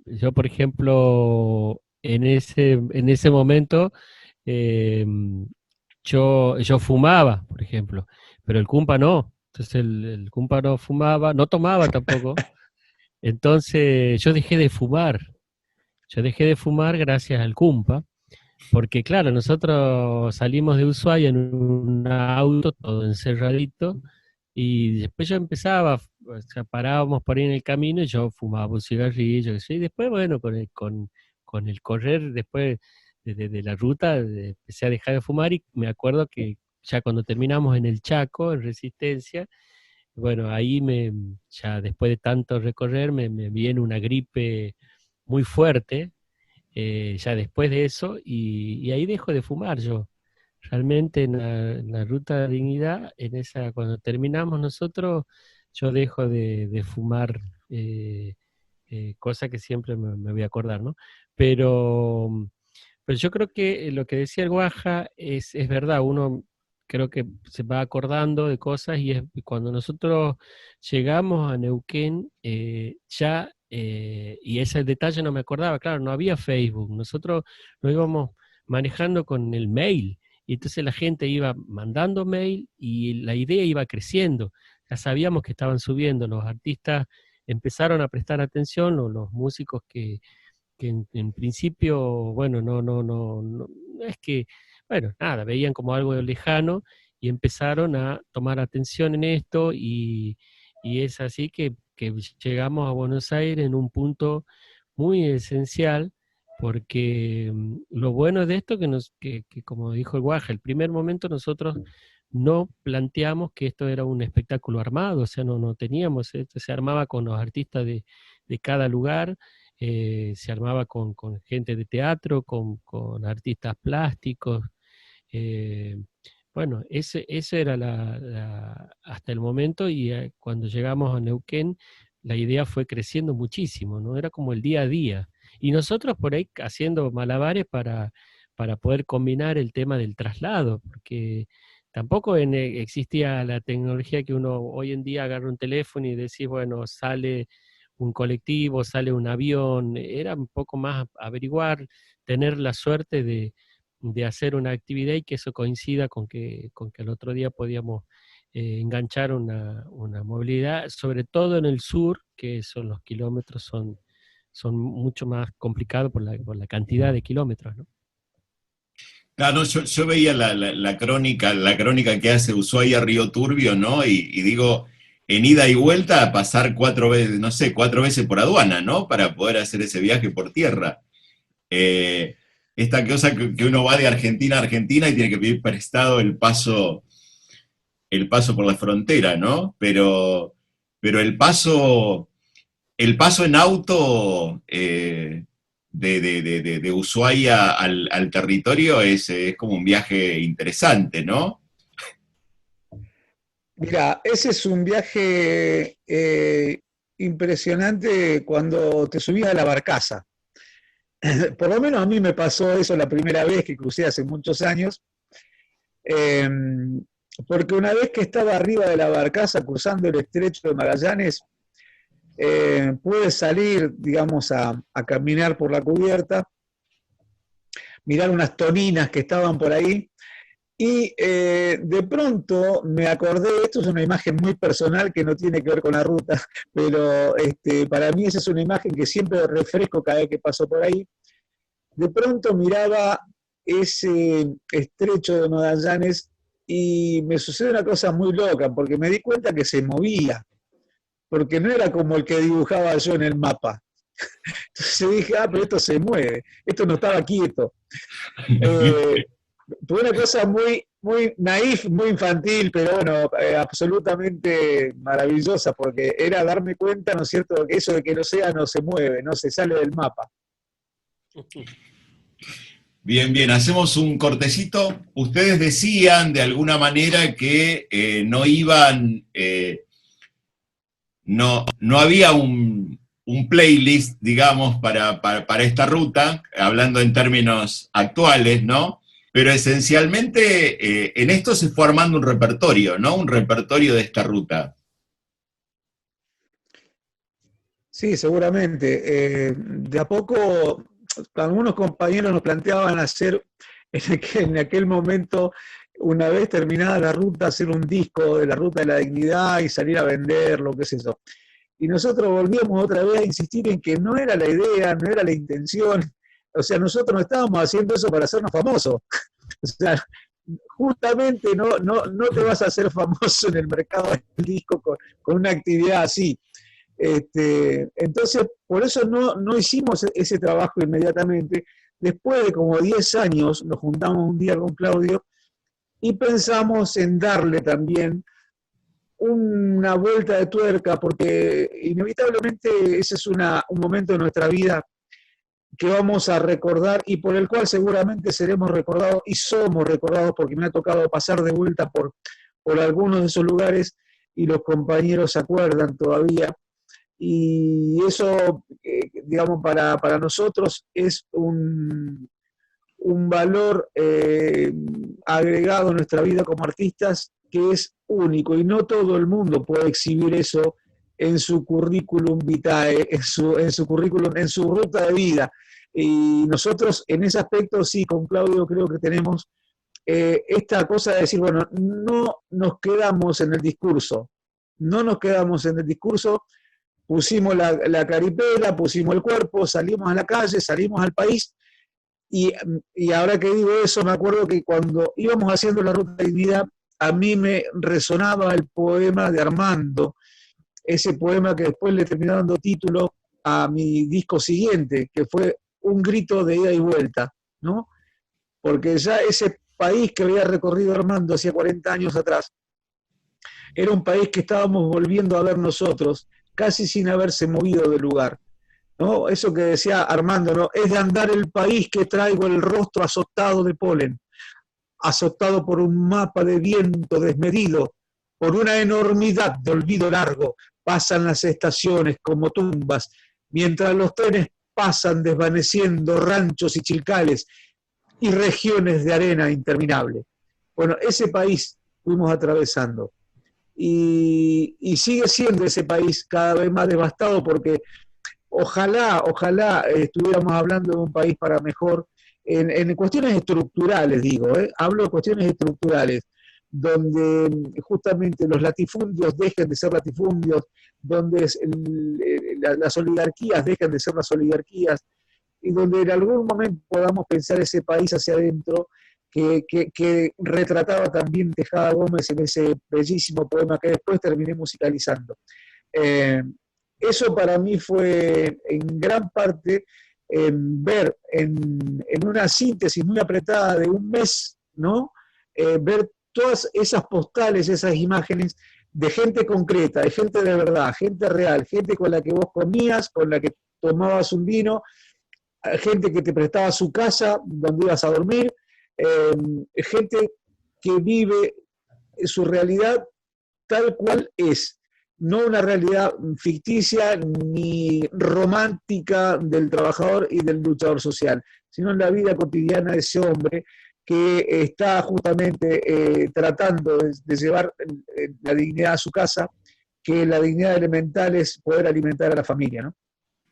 yo, por ejemplo, en ese momento, eh, yo fumaba, por ejemplo, pero el cumpa no. Entonces el cumpa no fumaba, no tomaba tampoco. Entonces yo dejé de fumar. Yo dejé de fumar gracias al cumpa, porque claro, nosotros salimos de Ushuaia en un auto todo encerradito, y después yo empezaba, o sea, parábamos por ahí en el camino y yo fumaba un cigarrillo, qué sé yo, y después, bueno, con el correr después de la ruta, empecé a dejar de fumar, y me acuerdo que ya cuando terminamos en el Chaco, en Resistencia, bueno, ahí ya después de tanto recorrer, me viene una gripe muy fuerte, ya después de eso, y ahí dejo de fumar yo. Realmente en la ruta de dignidad, cuando terminamos nosotros, yo dejo de fumar, cosa que siempre me voy a acordar, ¿no? Pero, pero yo creo que lo que decía el Guaja es verdad, uno creo que se va acordando de cosas, y cuando nosotros llegamos a Neuquén, y ese detalle no me acordaba, claro, no había Facebook, nosotros nos íbamos manejando con el mail, y entonces la gente iba mandando mail y la idea iba creciendo. Ya sabíamos que estaban subiendo, los artistas empezaron a prestar atención, o los músicos que en principio, bueno, no es que, bueno, nada, veían como algo lejano, y empezaron a tomar atención en esto, y es así que llegamos a Buenos Aires en un punto muy esencial, porque lo bueno de esto que como dijo el Guaje, el primer momento nosotros no planteamos que esto era un espectáculo armado, o sea, no teníamos, esto se armaba con los artistas de cada lugar, se armaba con gente de teatro, con artistas plásticos. eh, bueno, ese era hasta el momento, y cuando llegamos a Neuquén, la idea fue creciendo muchísimo, ¿no? Era como el día a día. Y nosotros por ahí haciendo malabares para poder combinar el tema del traslado, porque tampoco existía la tecnología que uno hoy en día agarra un teléfono y decís, bueno, sale un colectivo, sale un avión. Era un poco más averiguar, tener la suerte de hacer una actividad y que eso coincida con que el otro día podíamos enganchar una movilidad, sobre todo en el sur, que son los kilómetros, son mucho más complicados por la cantidad de kilómetros, ¿no? Claro, yo veía la crónica que hace Ushuaia Río Turbio, ¿no? Y digo, en ida y vuelta a pasar 4 veces, no sé, 4 veces por aduana, ¿no? Para poder hacer ese viaje por tierra. Eh, Esta cosa que uno va de Argentina a Argentina y tiene que pedir prestado el paso por la frontera, ¿no? Pero el paso en auto de Ushuaia al territorio es como un viaje interesante, ¿no? Mira, ese es un viaje impresionante cuando te subís a la barcaza. Por lo menos a mí me pasó eso la primera vez que crucé hace muchos años, eh, porque una vez que estaba arriba de la barcaza cruzando el estrecho de Magallanes, pude salir, digamos, a caminar por la cubierta, mirar unas toninas que estaban por ahí, y de pronto me acordé, esto es una imagen muy personal que no tiene que ver con la ruta, pero para mí esa es una imagen que siempre refresco cada vez que paso por ahí. De pronto miraba ese estrecho de Magallanes y me sucede una cosa muy loca, porque me di cuenta que se movía, porque no era como el que dibujaba yo en el mapa. Entonces dije, pero esto se mueve, esto no estaba quieto. Fue una cosa muy, muy naif, muy infantil, pero bueno, absolutamente maravillosa, porque era darme cuenta, ¿no es cierto?, que eso de que el océano se mueve, no se sale del mapa. Bien, bien, hacemos un cortecito. Ustedes decían de alguna manera que no iban, no había un playlist, digamos, para esta ruta, hablando en términos actuales, ¿no? Pero esencialmente en esto se fue armando un repertorio, ¿no? Un repertorio de esta ruta. Sí, seguramente. De a poco, algunos compañeros nos planteaban hacer en aquel momento, una vez terminada la ruta, hacer un disco de la Ruta de la Dignidad y salir a venderlo, qué sé yo. Y nosotros volvíamos otra vez a insistir en que no era la idea, no era la intención. O sea, nosotros no estábamos haciendo eso para hacernos famosos. O sea, justamente no te vas a hacer famoso en el mercado del disco con una actividad así. Entonces, por eso no hicimos ese trabajo inmediatamente. Después de como 10 años, nos juntamos un día con Claudio y pensamos en darle también una vuelta de tuerca, porque inevitablemente ese es un momento de nuestra vida que vamos a recordar y por el cual seguramente seremos recordados y somos recordados, porque me ha tocado pasar de vuelta por algunos de esos lugares y los compañeros se acuerdan todavía. Y eso, digamos, para nosotros es un valor agregado en nuestra vida como artistas que es único y no todo el mundo puede exhibir eso en su currículum vitae, en su currículum, en su ruta de vida. Y nosotros en ese aspecto sí, con Claudio creo que tenemos esta cosa de decir, bueno, no nos quedamos en el discurso, pusimos la caripela, pusimos el cuerpo, salimos a la calle, salimos al país, y ahora que digo eso, me acuerdo que cuando íbamos haciendo la Ruta de Dignidad, a mí me resonaba el poema de Armando, ese poema que después le terminó dando título a mi disco siguiente, que fue Un grito de ida y vuelta, ¿no? Porque ya ese país que había recorrido Armando hacía 40 años atrás, era un país que estábamos volviendo a ver nosotros, casi sin haberse movido del lugar, ¿no? Eso que decía Armando, ¿no? Es de andar el país que traigo el rostro azotado de polen, azotado por un mapa de viento desmedido, por una enormidad de olvido largo, pasan las estaciones como tumbas, mientras los trenes pasan desvaneciendo ranchos y chilcales y regiones de arena interminable. Bueno, ese país fuimos atravesando. Y sigue siendo ese país cada vez más devastado porque ojalá estuviéramos hablando de un país para mejor en cuestiones estructurales, digo, hablo de cuestiones estructurales, donde justamente los latifundios dejen de ser latifundios, donde las oligarquías dejen de ser las oligarquías, y donde en algún momento podamos pensar ese país hacia adentro, que retrataba también Tejada Gómez en ese bellísimo poema que después terminé musicalizando. Eh, Eso para mí fue en gran parte ver en una síntesis muy apretada de un mes, ¿no? Ver todas esas postales, esas imágenes de gente concreta, de gente de verdad, gente real, gente con la que vos comías, con la que tomabas un vino, gente que te prestaba su casa donde ibas a dormir, gente que vive su realidad tal cual es, no una realidad ficticia ni romántica del trabajador y del luchador social, sino en la vida cotidiana de ese hombre que está justamente tratando de llevar la dignidad a su casa, que la dignidad elemental es poder alimentar a la familia, ¿no?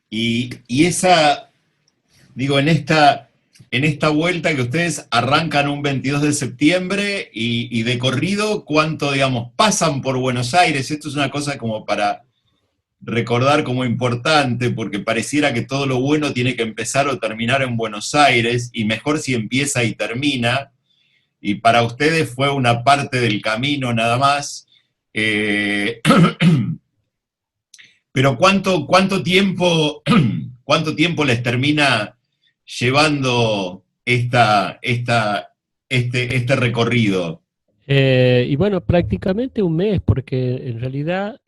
Y esa, digo, en esta vuelta que ustedes arrancan un 22 de septiembre y de corrido, ¿cuánto, digamos, pasan por Buenos Aires? Esto es una cosa como para recordar como importante, porque pareciera que todo lo bueno tiene que empezar o terminar en Buenos Aires, y mejor si empieza y termina, y para ustedes fue una parte del camino nada más. Pero ¿cuánto tiempo, cuánto tiempo les termina llevando este recorrido? Y bueno, prácticamente un mes, porque en realidad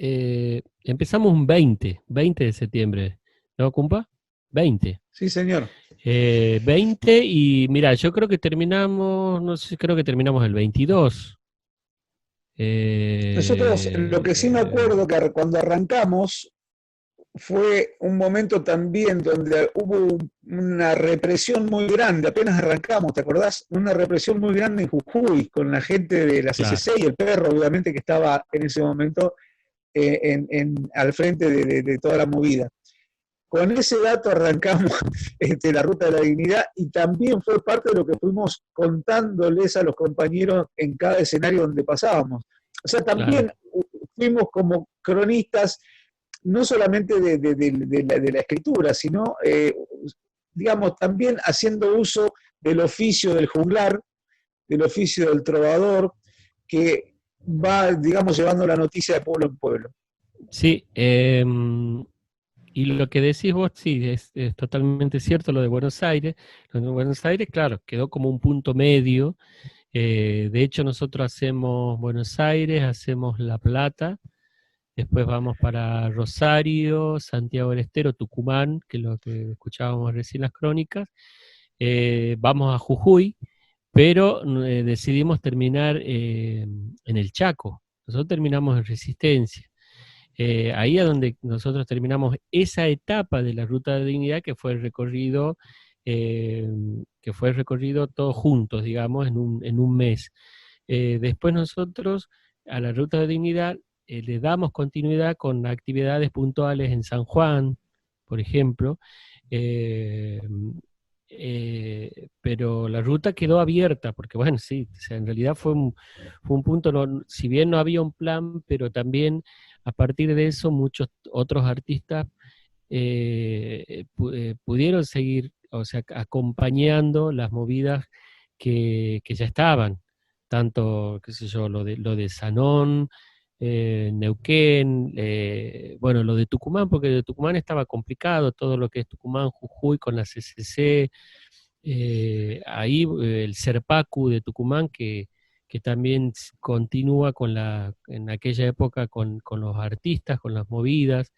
empezamos un 20 de septiembre, ¿no, compa? 20. Sí, señor. 20 y mira, yo creo que terminamos, no sé, creo que terminamos el 22. Nosotros, lo que sí me acuerdo que cuando arrancamos, fue un momento también donde hubo una represión muy grande, apenas arrancamos, ¿te acordás? Una represión muy grande en Jujuy, con la gente de la CCC y el perro, obviamente, que estaba en ese momento al frente de toda la movida. Con ese dato arrancamos la Ruta de la Dignidad y también fue parte de lo que fuimos contándoles a los compañeros en cada escenario donde pasábamos. O sea, también fuimos como cronistas no solamente de la escritura, sino, digamos, también haciendo uso del oficio del juglar, del oficio del trovador, que va, digamos, llevando la noticia de pueblo en pueblo. Sí, y lo que decís vos, sí, es totalmente cierto lo de Buenos Aires. Lo de Buenos Aires, claro, quedó como un punto medio. De hecho, nosotros hacemos Buenos Aires, hacemos La Plata, después vamos para Rosario, Santiago del Estero, Tucumán, que es lo que escuchábamos recién las crónicas. Vamos a Jujuy, pero decidimos terminar en el Chaco. Nosotros terminamos en Resistencia. Ahí es donde nosotros terminamos esa etapa de la Ruta de Dignidad eh, que fue el recorrido todos juntos, digamos, en un mes. Después nosotros a la Ruta de Dignidad le damos continuidad con actividades puntuales en San Juan, por ejemplo, eh, pero la ruta quedó abierta, porque bueno, sí, o sea, en realidad fue un punto, si bien no había un plan, pero también a partir de eso muchos otros artistas pudieron seguir, o sea, acompañando las movidas que ya estaban. tanto, qué sé yo, lo de Sanón, Neuquén, bueno, lo de Tucumán, porque de Tucumán estaba complicado, todo lo que es Tucumán, Jujuy con la CCC, ahí el Serpacu de Tucumán, que también continúa en aquella época con los artistas, con las movidas,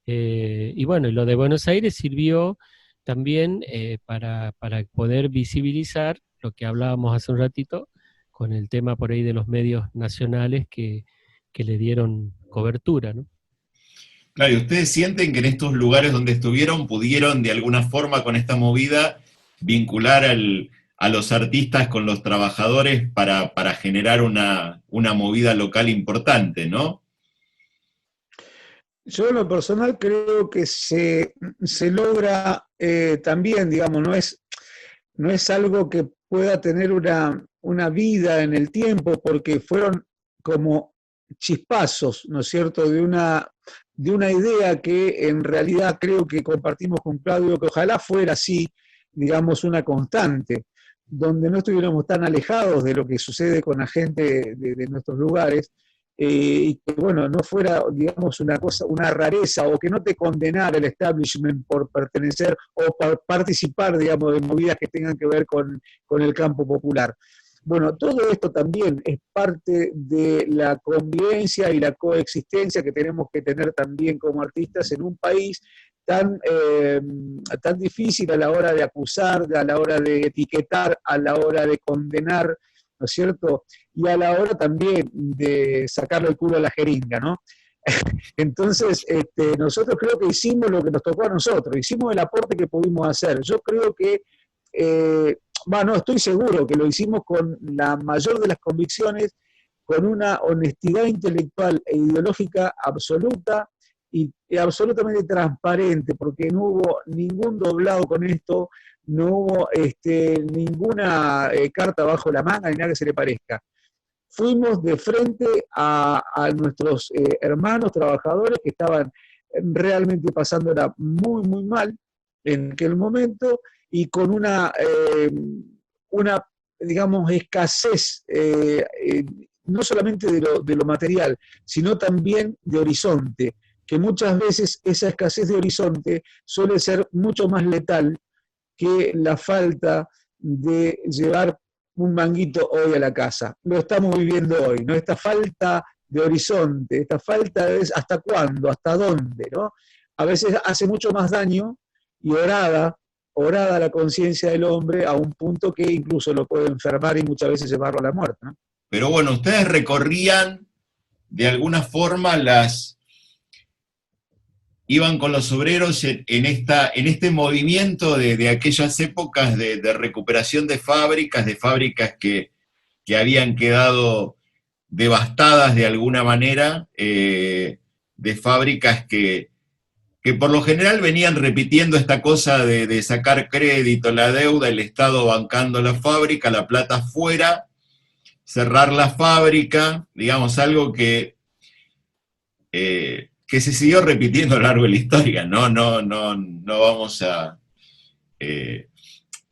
y bueno, y lo de Buenos Aires sirvió también para poder visibilizar lo que hablábamos hace un ratito, con el tema por ahí de los medios nacionales que le dieron cobertura, ¿no? Claro, ¿y ustedes sienten que en estos lugares donde estuvieron pudieron de alguna forma con esta movida vincular a los artistas con los trabajadores para generar una movida local importante, ¿no? Yo en lo personal creo que se logra también, digamos, no es algo que pueda tener una vida en el tiempo, porque fueron como chispazos, ¿no es cierto?, de una idea que en realidad creo que compartimos con Claudio, que ojalá fuera así, digamos, una constante, donde no estuviéramos tan alejados de lo que sucede con la gente de nuestros lugares, y que, bueno, no fuera, digamos, una cosa, una rareza, o que no te condenara el establishment por pertenecer o por participar, digamos, de movidas que tengan que ver con el campo popular. Bueno, todo esto también es parte de la convivencia y la coexistencia que tenemos que tener también como artistas en un país tan difícil a la hora de acusar, a la hora de etiquetar, a la hora de condenar, ¿no es cierto? Y a la hora también de sacarle el culo a la jeringa, ¿no? Entonces, nosotros creo que hicimos lo que nos tocó a nosotros, hicimos el aporte que pudimos hacer. Yo creo que, bueno, estoy seguro que lo hicimos con la mayor de las convicciones, con una honestidad intelectual e ideológica absoluta y absolutamente transparente, porque no hubo ningún doblado con esto, no hubo ninguna carta bajo la manga ni nada que se le parezca. Fuimos de frente a nuestros hermanos trabajadores que estaban realmente pasándola muy, muy mal en aquel momento, y con una digamos, escasez, no solamente de lo material, sino también de horizonte, que muchas veces esa escasez de horizonte suele ser mucho más letal que la falta de llevar un manguito hoy a la casa. Lo estamos viviendo hoy, ¿no? Esta falta de horizonte, esta falta de hasta cuándo, hasta dónde, ¿no? A veces hace mucho más daño, y orada la conciencia del hombre a un punto que incluso lo puede enfermar y muchas veces llevarlo a la muerte, ¿no? Pero bueno, ustedes recorrían de alguna forma iban con los obreros en este movimiento de aquellas épocas de recuperación de fábricas que habían quedado devastadas de alguna manera, de fábricas que por lo general venían repitiendo esta cosa de sacar crédito, la deuda, el Estado bancando la fábrica, la plata afuera, cerrar la fábrica, digamos, algo que se siguió repitiendo a lo largo de la historia, no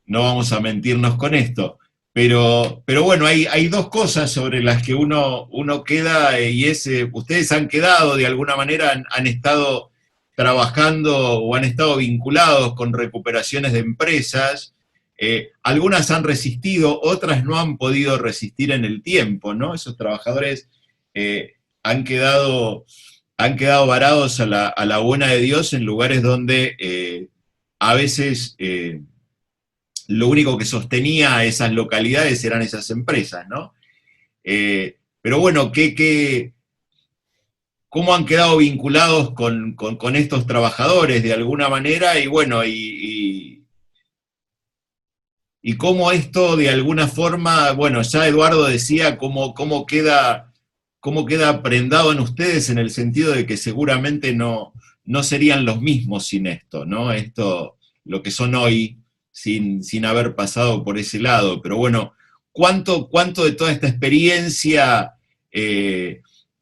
vamos a mentirnos con esto. Pero bueno, hay dos cosas sobre las que uno queda, y ustedes han quedado, de alguna manera, han estado trabajando o han estado vinculados con recuperaciones de empresas. Algunas han resistido, otras no han podido resistir en el tiempo, ¿no? Esos trabajadores han quedado varados a la buena de Dios en lugares donde a veces lo único que sostenía a esas localidades eran esas empresas, ¿no? Pero bueno, ¿cómo han quedado vinculados con estos trabajadores de alguna manera? Y bueno, y cómo esto de alguna forma, bueno, ya Eduardo decía cómo queda prendado en ustedes, en el sentido de que seguramente no serían los mismos sin esto, ¿no? Esto, lo que son hoy, sin haber pasado por ese lado. Pero bueno, ¿cuánto de toda esta experiencia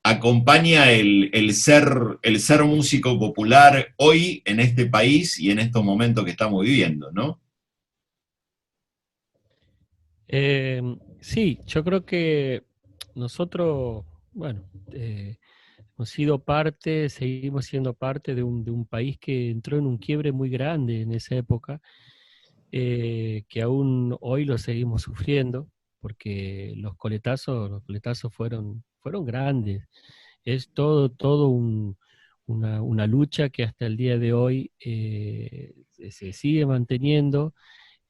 acompaña el ser músico popular hoy en este país y en estos momentos que estamos viviendo, ¿no? Sí, yo creo que nosotros, bueno, hemos sido parte, seguimos siendo parte de un país que entró en un quiebre muy grande en esa época, que aún hoy lo seguimos sufriendo, porque los coletazos fueron grandes. Es una lucha que hasta el día de hoy se sigue manteniendo.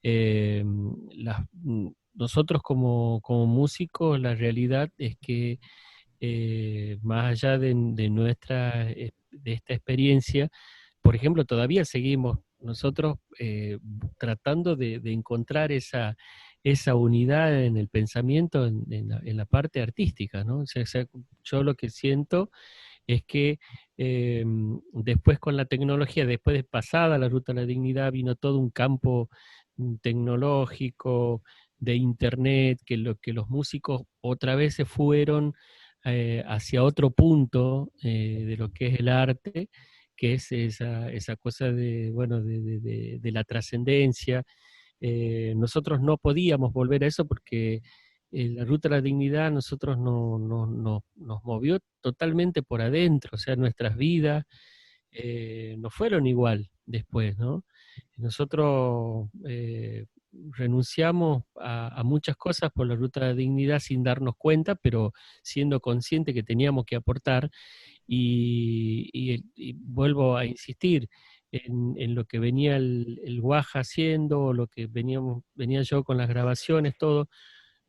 Eh, nosotros como músicos, la realidad es que más allá de esta experiencia, por ejemplo, todavía seguimos nosotros tratando de encontrar esa unidad en el pensamiento, en la parte artística, ¿no? O sea, yo lo que siento es que después con la tecnología, después de pasada la ruta de la dignidad, vino todo un campo tecnológico, de internet, que los músicos otra vez se fueron hacia otro punto de lo que es el arte, que es esa cosa bueno, de la trascendencia. Nosotros no podíamos volver a eso porque la ruta de la dignidad a nosotros nos movió totalmente por adentro, o sea, nuestras vidas no fueron igual después, ¿no? Nosotros renunciamos a muchas cosas por la ruta de la dignidad sin darnos cuenta, pero siendo consciente que teníamos que aportar, y vuelvo a insistir en lo que venía el Guaja haciendo, o lo que venía yo con las grabaciones, todo.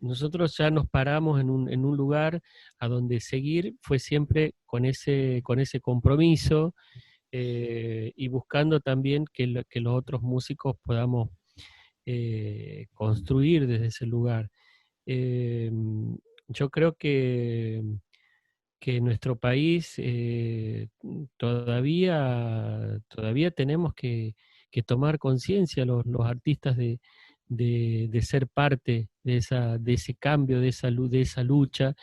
Nosotros ya nos paramos en un lugar a donde seguir fue siempre con ese compromiso, y buscando también que los otros músicos podamos construir desde ese lugar. Eh, yo creo que en nuestro país todavía tenemos que tomar conciencia los artistas de ser parte de ese cambio, de esa lucha.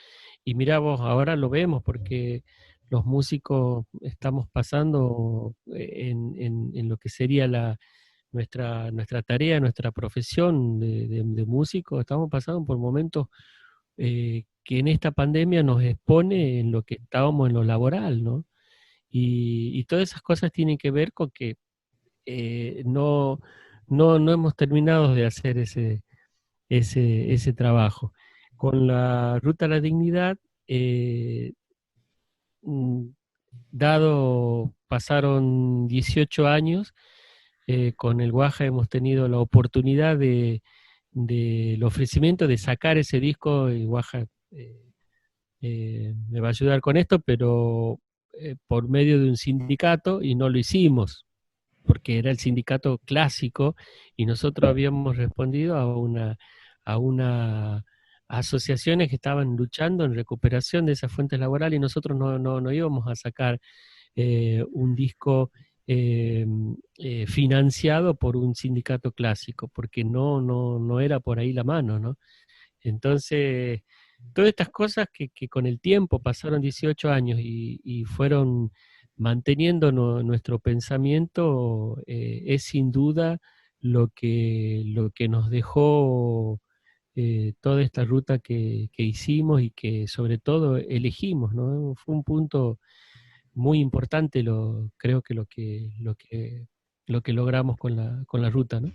Y mira vos, ahora lo vemos porque los músicos estamos pasando en lo que sería nuestra tarea, nuestra profesión de músico, estamos pasando por momentos que en esta pandemia nos expone en lo que estábamos en lo laboral, ¿no? Y todas esas cosas tienen que ver con que no hemos terminado de hacer ese trabajo. Con la Ruta a la Dignidad, eh, mm, pasaron 18 años, con el Guaja hemos tenido la oportunidad del ofrecimiento de sacar ese disco. El Guaja me va a ayudar con esto, pero por medio de un sindicato, y no lo hicimos, porque era el sindicato clásico, y nosotros habíamos respondido a una asociaciones que estaban luchando en recuperación de esas fuentes laborales, y nosotros no íbamos a sacar un disco financiado por un sindicato clásico, porque no era por ahí la mano, ¿no? Entonces, todas estas cosas que con el tiempo pasaron 18 años y fueron manteniendo nuestro pensamiento, es sin duda lo que nos dejó toda esta ruta que hicimos y que sobre todo elegimos, ¿no? Fue un punto muy importante, creo que lo que logramos con la ruta, ¿no?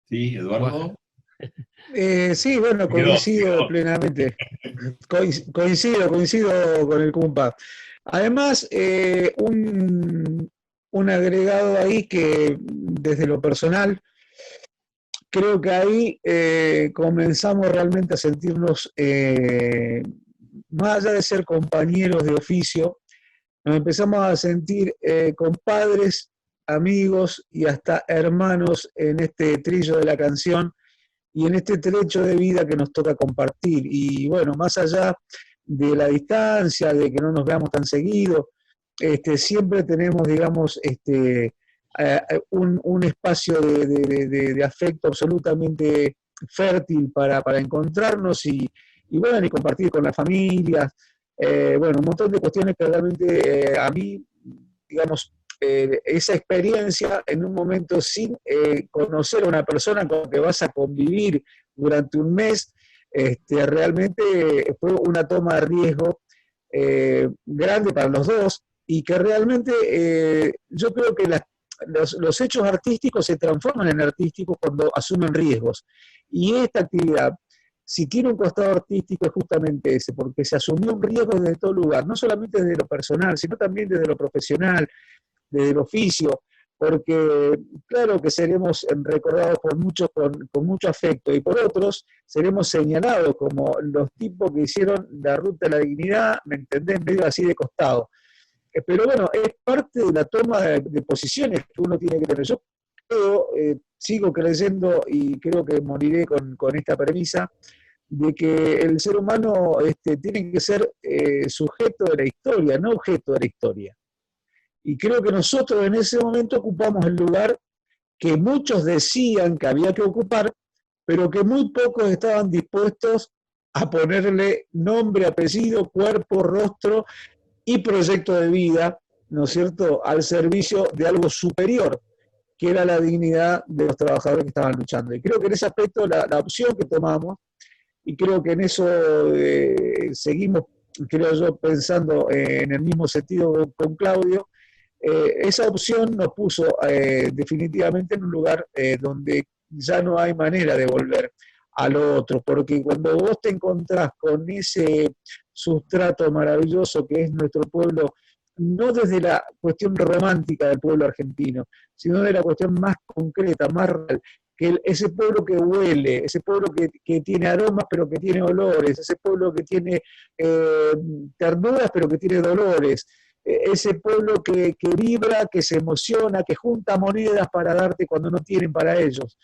Sí, Guaja. Eduardo. Sí, bueno, coincido Quedó. plenamente. Coincido con el Cumpa. Además, un agregado ahí que desde lo personal, creo que ahí comenzamos realmente a sentirnos, más allá de ser compañeros de oficio, nos empezamos a sentir compadres, amigos y hasta hermanos en este trillo de la canción y en este trecho de vida que nos toca compartir. Y bueno, más allá de la distancia, de que no nos veamos tan seguido, siempre tenemos, digamos, un espacio de afecto absolutamente fértil para encontrarnos y bueno, y compartir con la familia. Bueno, un montón de cuestiones que realmente a mí, digamos, esa experiencia en un momento sin conocer a una persona con la que vas a convivir durante un mes, realmente fue una toma de riesgo grande para los dos y que realmente yo creo que los hechos artísticos se transforman en artísticos cuando asumen riesgos. Y esta actividad, si tiene un costado artístico, es justamente ese, porque se asumió un riesgo desde todo lugar, no solamente desde lo personal, sino también desde lo profesional, desde el oficio, porque claro que seremos recordados por muchos con mucho afecto y por otros seremos señalados como los tipos que hicieron la ruta de la dignidad, ¿me entendés? Medio así de costado. Pero bueno, es parte de la toma de posiciones que uno tiene que tener. Yo creo, sigo creyendo y creo que moriré con esta premisa de que el ser humano tiene que ser sujeto de la historia, no objeto de la historia. Y creo que nosotros en ese momento ocupamos el lugar que muchos decían que había que ocupar, pero que muy pocos estaban dispuestos a ponerle nombre, apellido, cuerpo, rostro y proyecto de vida, ¿no es cierto?, al servicio de algo superior, que era la dignidad de los trabajadores que estaban luchando. Y creo que en ese aspecto la opción que tomamos, y creo que en eso seguimos, creo yo, pensando en el mismo sentido con Claudio, esa opción nos puso definitivamente en un lugar donde ya no hay manera de volver al otro, porque cuando vos te encontrás con ese sustrato maravilloso que es nuestro pueblo, no desde la cuestión romántica del pueblo argentino, sino de la cuestión más concreta, más real, que ese pueblo que huele, ese pueblo que tiene aromas pero que tiene olores, ese pueblo que tiene ternuras pero que tiene dolores, ese pueblo que vibra, que se emociona, que junta monedas para darte cuando no tienen para ellos,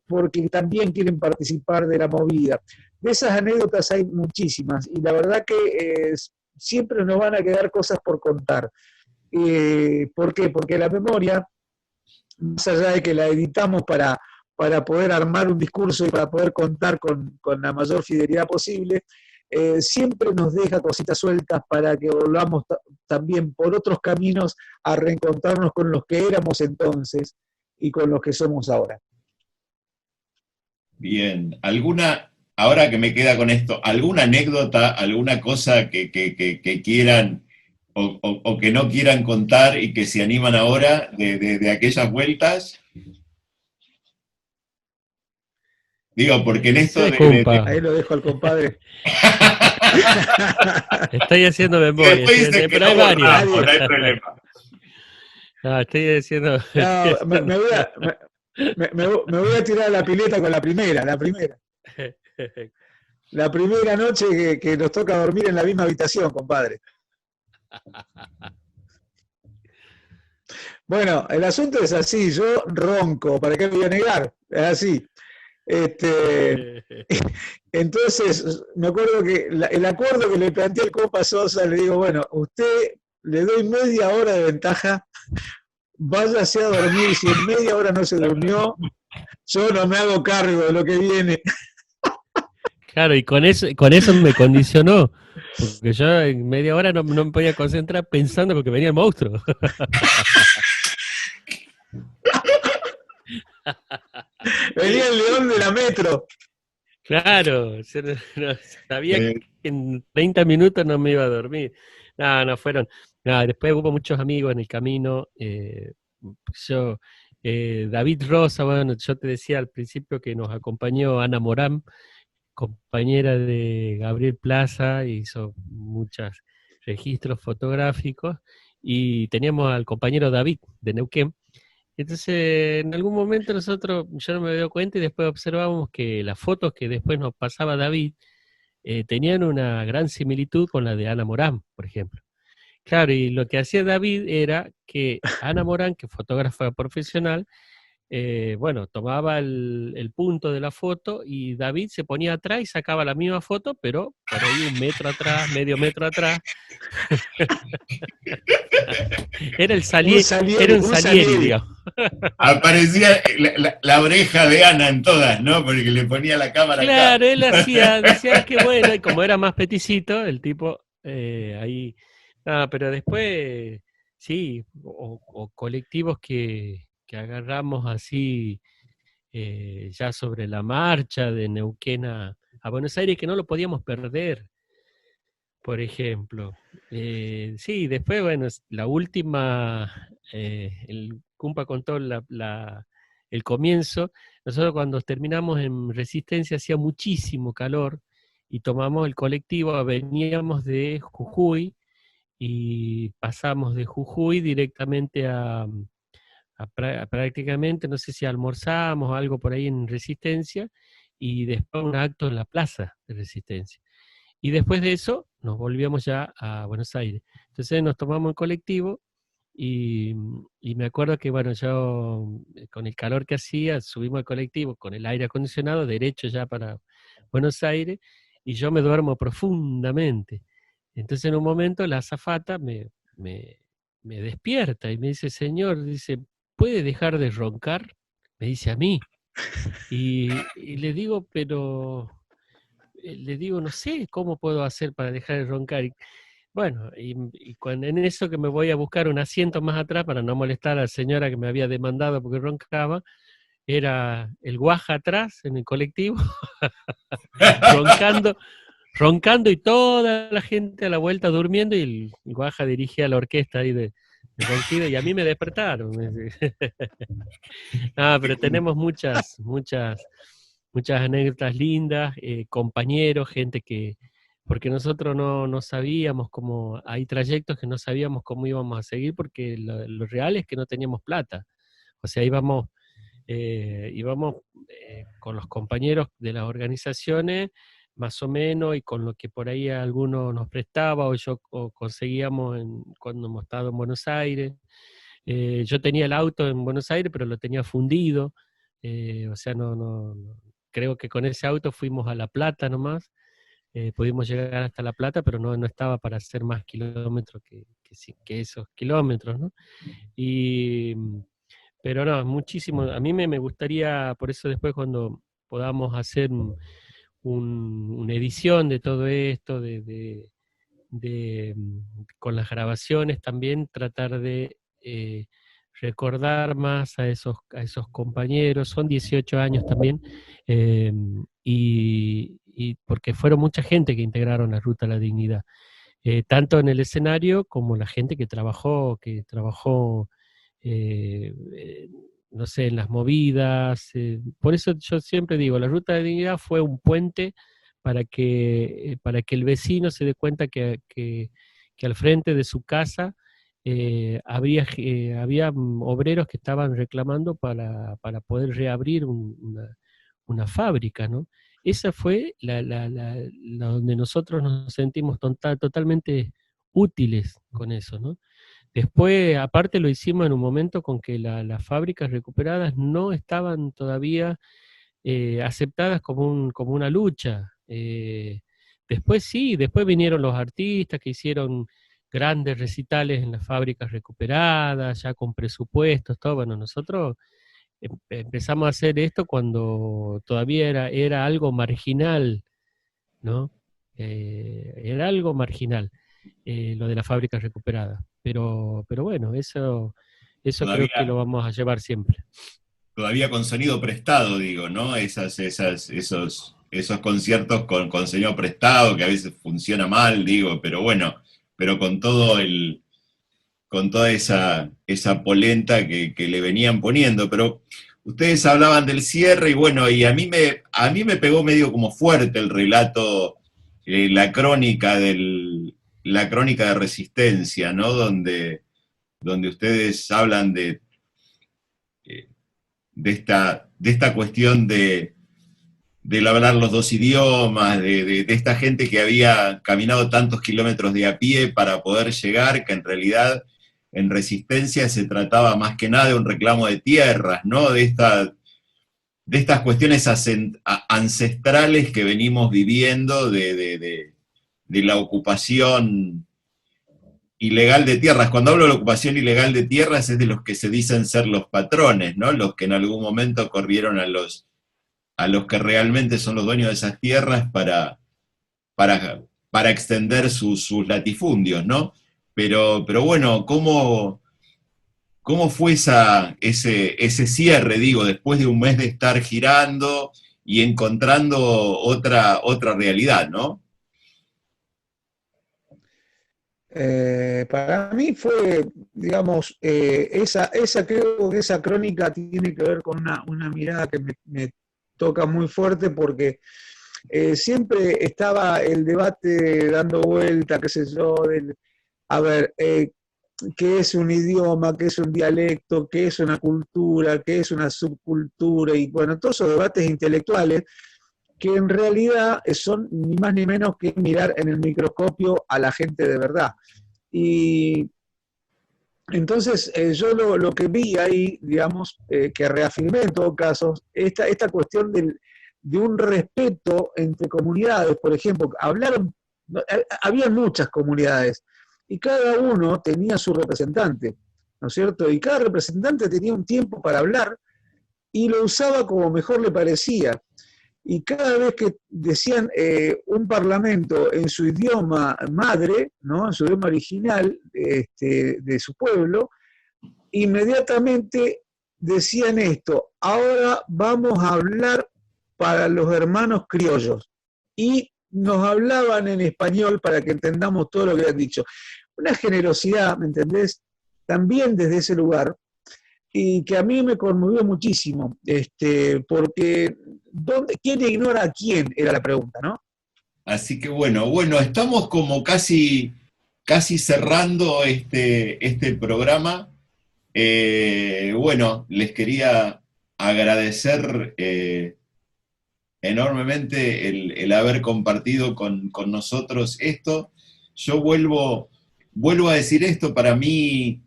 porque también quieren participar de la movida. De esas anécdotas hay muchísimas y la verdad que siempre nos van a quedar cosas por contar. ¿Por qué? Porque la memoria, más allá de que la editamos para poder armar un discurso y para poder contar con la mayor fidelidad posible, siempre nos deja cositas sueltas para que volvamos también por otros caminos a reencontrarnos con los que éramos entonces y con los que somos ahora. Bien, ahora que me queda con esto, alguna anécdota, alguna cosa que quieran o que no quieran contar y que se animan ahora de aquellas vueltas? Digo, porque en esto Ahí lo dejo al compadre. Estoy haciendo memoria, pero hay varias. No hay problema. No, estoy diciendo... No, me voy a tirar a la pileta con la primera. La primera noche que nos toca dormir en la misma habitación, compadre. Bueno, el asunto es así, yo ronco, ¿para qué me voy a negar? Es así. Entonces, me acuerdo que el acuerdo que le planteé al compa Sosa, le digo, bueno, usted le doy media hora de ventaja, váyase a dormir, si en media hora no se durmió, yo no me hago cargo de lo que viene. Claro, y con eso me condicionó, porque yo en media hora no me podía concentrar pensando porque venía el monstruo. Venía el león de la metro. Claro, sabía que en 30 minutos no me iba a dormir. No fueron. Después hubo muchos amigos en el camino. David Rosa, bueno, yo te decía al principio que nos acompañó Ana Morán, compañera de Gabriel Plaza, hizo muchos registros fotográficos, y teníamos al compañero David de Neuquén. Entonces, en algún momento yo no me doy cuenta y después observamos que las fotos que después nos pasaba David tenían una gran similitud con la de Ana Morán, por ejemplo. Claro, y lo que hacía David era que Ana Morán, que es fotógrafa profesional, tomaba el punto de la foto y David se ponía atrás y sacaba la misma foto, pero por ahí 1 metro atrás, medio metro atrás. Era un Salieri, digamos. Aparecía la oreja de Ana en todas, ¿no? Porque le ponía la cámara acá. Claro, él decía que bueno, y como era más peticito, el tipo ahí... pero después sí, o colectivos que agarramos así ya sobre la marcha de Neuquén a Buenos Aires, que no lo podíamos perder, por ejemplo. Sí, después, bueno, la última, el Cumpa contó el comienzo. Nosotros cuando terminamos en Resistencia hacía muchísimo calor y tomamos el colectivo, veníamos de Jujuy y pasamos de Jujuy directamente prácticamente, no sé si almorzamos o algo por ahí en Resistencia, y después un acto en la plaza de Resistencia. Y después de eso nos volvíamos ya a Buenos Aires. Entonces nos tomamos el colectivo y me acuerdo que, bueno, yo con el calor que hacía, subimos al colectivo con el aire acondicionado, derecho ya para Buenos Aires, y yo me duermo profundamente. Entonces en un momento la azafata me, me despierta y me dice, señor, dice, ¿puede dejar de roncar? Me dice a mí. Y le digo, pero, le digo, no sé cómo puedo hacer para dejar de roncar. Y, bueno, y cuando en eso que me voy a buscar un asiento más atrás para no molestar a la señora que me había demandado porque roncaba, era el guaja atrás en el colectivo, roncando, roncando y toda la gente a la vuelta durmiendo y el guaja dirigía la orquesta ahí de ronquido y a mí me despertaron. Ah, pero tenemos muchas anécdotas lindas, compañeros, gente que, porque nosotros no sabíamos cómo, hay trayectos que no sabíamos cómo íbamos a seguir porque lo real es que no teníamos plata. O sea, íbamos con los compañeros de las organizaciones, más o menos, y con lo que por ahí alguno nos prestaba o conseguíamos cuando hemos estado en Buenos Aires. Yo tenía el auto en Buenos Aires, pero lo tenía fundido, o sea, creo que con ese auto fuimos a La Plata nomás, pudimos llegar hasta La Plata, pero no estaba para hacer más kilómetros que esos kilómetros, ¿no? Y, pero no, muchísimo, a mí me gustaría, por eso después cuando podamos hacer una edición de todo esto, con las grabaciones también tratar de recordar más a esos compañeros, son 18 años también, y porque fueron mucha gente que integraron la Ruta a la Dignidad, tanto en el escenario como la gente que trabajó no sé, en las movidas. Por eso yo siempre digo, la Ruta de la Dignidad fue un puente para que el vecino se dé cuenta que al frente de su casa había obreros que estaban reclamando para poder reabrir una fábrica, ¿no? Esa fue la donde nosotros nos sentimos totalmente útiles con eso, ¿no? Después, aparte lo hicimos en un momento con que las fábricas recuperadas no estaban todavía aceptadas como una lucha. Después sí, después vinieron los artistas que hicieron grandes recitales en las fábricas recuperadas, ya con presupuestos, todo. Bueno, nosotros empezamos a hacer esto cuando todavía era algo marginal, ¿no? Era algo marginal, lo de las fábricas recuperadas. Pero bueno, eso creo que lo vamos a llevar siempre. Todavía con sonido prestado, digo, ¿no? Esos conciertos con sonido prestado, que a veces funciona mal, digo, pero bueno, pero con toda esa polenta que le venían poniendo. Pero ustedes hablaban del cierre, y bueno, y a mí me pegó medio como fuerte el relato, la crónica de Resistencia, ¿no? Donde ustedes hablan de esta cuestión del hablar los dos idiomas, de esta gente que había caminado tantos kilómetros de a pie para poder llegar, que en realidad en Resistencia se trataba más que nada de un reclamo de tierras, ¿no? De estas cuestiones ancestrales que venimos viviendo de la ocupación ilegal de tierras. Cuando hablo de la ocupación ilegal de tierras es de los que se dicen ser los patrones, ¿no? Los que en algún momento corrieron a los que realmente son los dueños de esas tierras para extender sus latifundios, ¿no? pero bueno, ¿cómo fue ese cierre, digo, después de un mes de estar girando y encontrando otra realidad, ¿no? Para mí fue, digamos, creo que esa crónica tiene que ver con una mirada que me toca muy fuerte porque siempre estaba el debate dando vuelta, qué sé yo, a ver, qué es un idioma, qué es un dialecto, qué es una cultura, qué es una subcultura, y bueno, todos esos debates intelectuales que en realidad son ni más ni menos que mirar en el microscopio a la gente de verdad. Y entonces yo lo que vi ahí, digamos, que reafirmé en todo caso, esta cuestión de un respeto entre comunidades, por ejemplo, había muchas comunidades y cada uno tenía su representante, ¿no es cierto? Y cada representante tenía un tiempo para hablar y lo usaba como mejor le parecía. Y cada vez que decían un parlamento en su idioma madre, ¿no? En su idioma original de su pueblo, inmediatamente decían esto: ahora vamos a hablar para los hermanos criollos. Y nos hablaban en español para que entendamos todo lo que habían dicho. Una generosidad, ¿me entendés? También desde ese lugar, y que a mí me conmovió muchísimo, porque ¿quién ignora a quién? Era la pregunta, ¿no? Así que bueno, estamos como casi cerrando este programa. Bueno, les quería agradecer enormemente el haber compartido con nosotros esto. Yo vuelvo a decir esto, para mí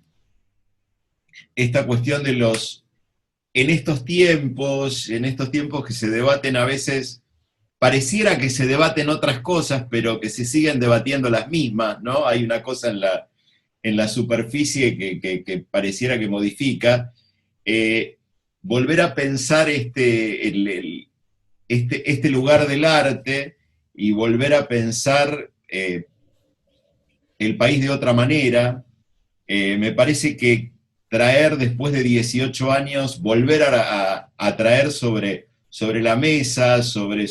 esta cuestión en estos tiempos que se debaten a veces, pareciera que se debaten otras cosas, pero que se siguen debatiendo las mismas, ¿no? Hay una cosa en la superficie que pareciera que modifica. Eh, Volver a pensar este lugar del arte y volver a pensar el país de otra manera, me parece que traer después de 18 años, volver a traer sobre la mesa, sobre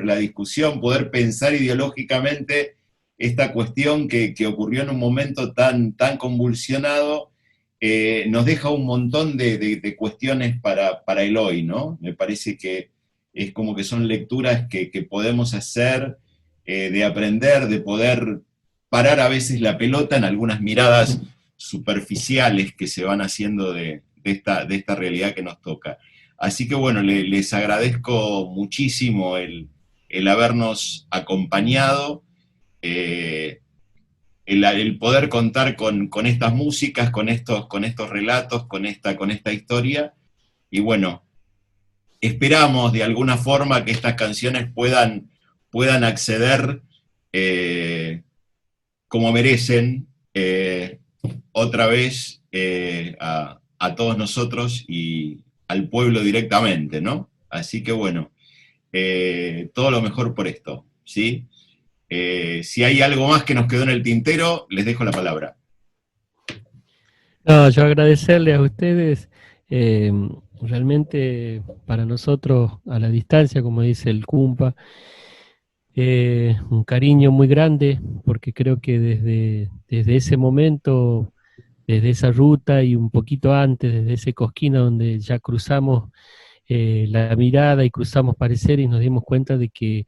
la discusión, poder pensar ideológicamente esta cuestión que ocurrió en un momento tan convulsionado, nos deja un montón de cuestiones para el hoy, ¿no? Me parece que es como que son lecturas que podemos hacer, de aprender, de poder parar a veces la pelota en algunas miradas superficiales que se van haciendo de esta realidad que nos toca. Así que bueno, les agradezco muchísimo el habernos acompañado, eh, el poder contar con estas músicas, con estos relatos, con esta historia, y bueno, esperamos de alguna forma que estas canciones puedan acceder como merecen, otra vez a todos nosotros y al pueblo directamente, ¿no? Así que bueno, todo lo mejor por esto, ¿sí? Si hay algo más que nos quedó en el tintero, les dejo la palabra. No, yo agradecerle a ustedes, eh, realmente para nosotros a la distancia, como dice el Cumpa, un cariño muy grande, porque creo que desde ese momento, desde esa ruta y un poquito antes, desde ese Cosquina donde ya cruzamos la mirada y cruzamos pareceres y nos dimos cuenta de que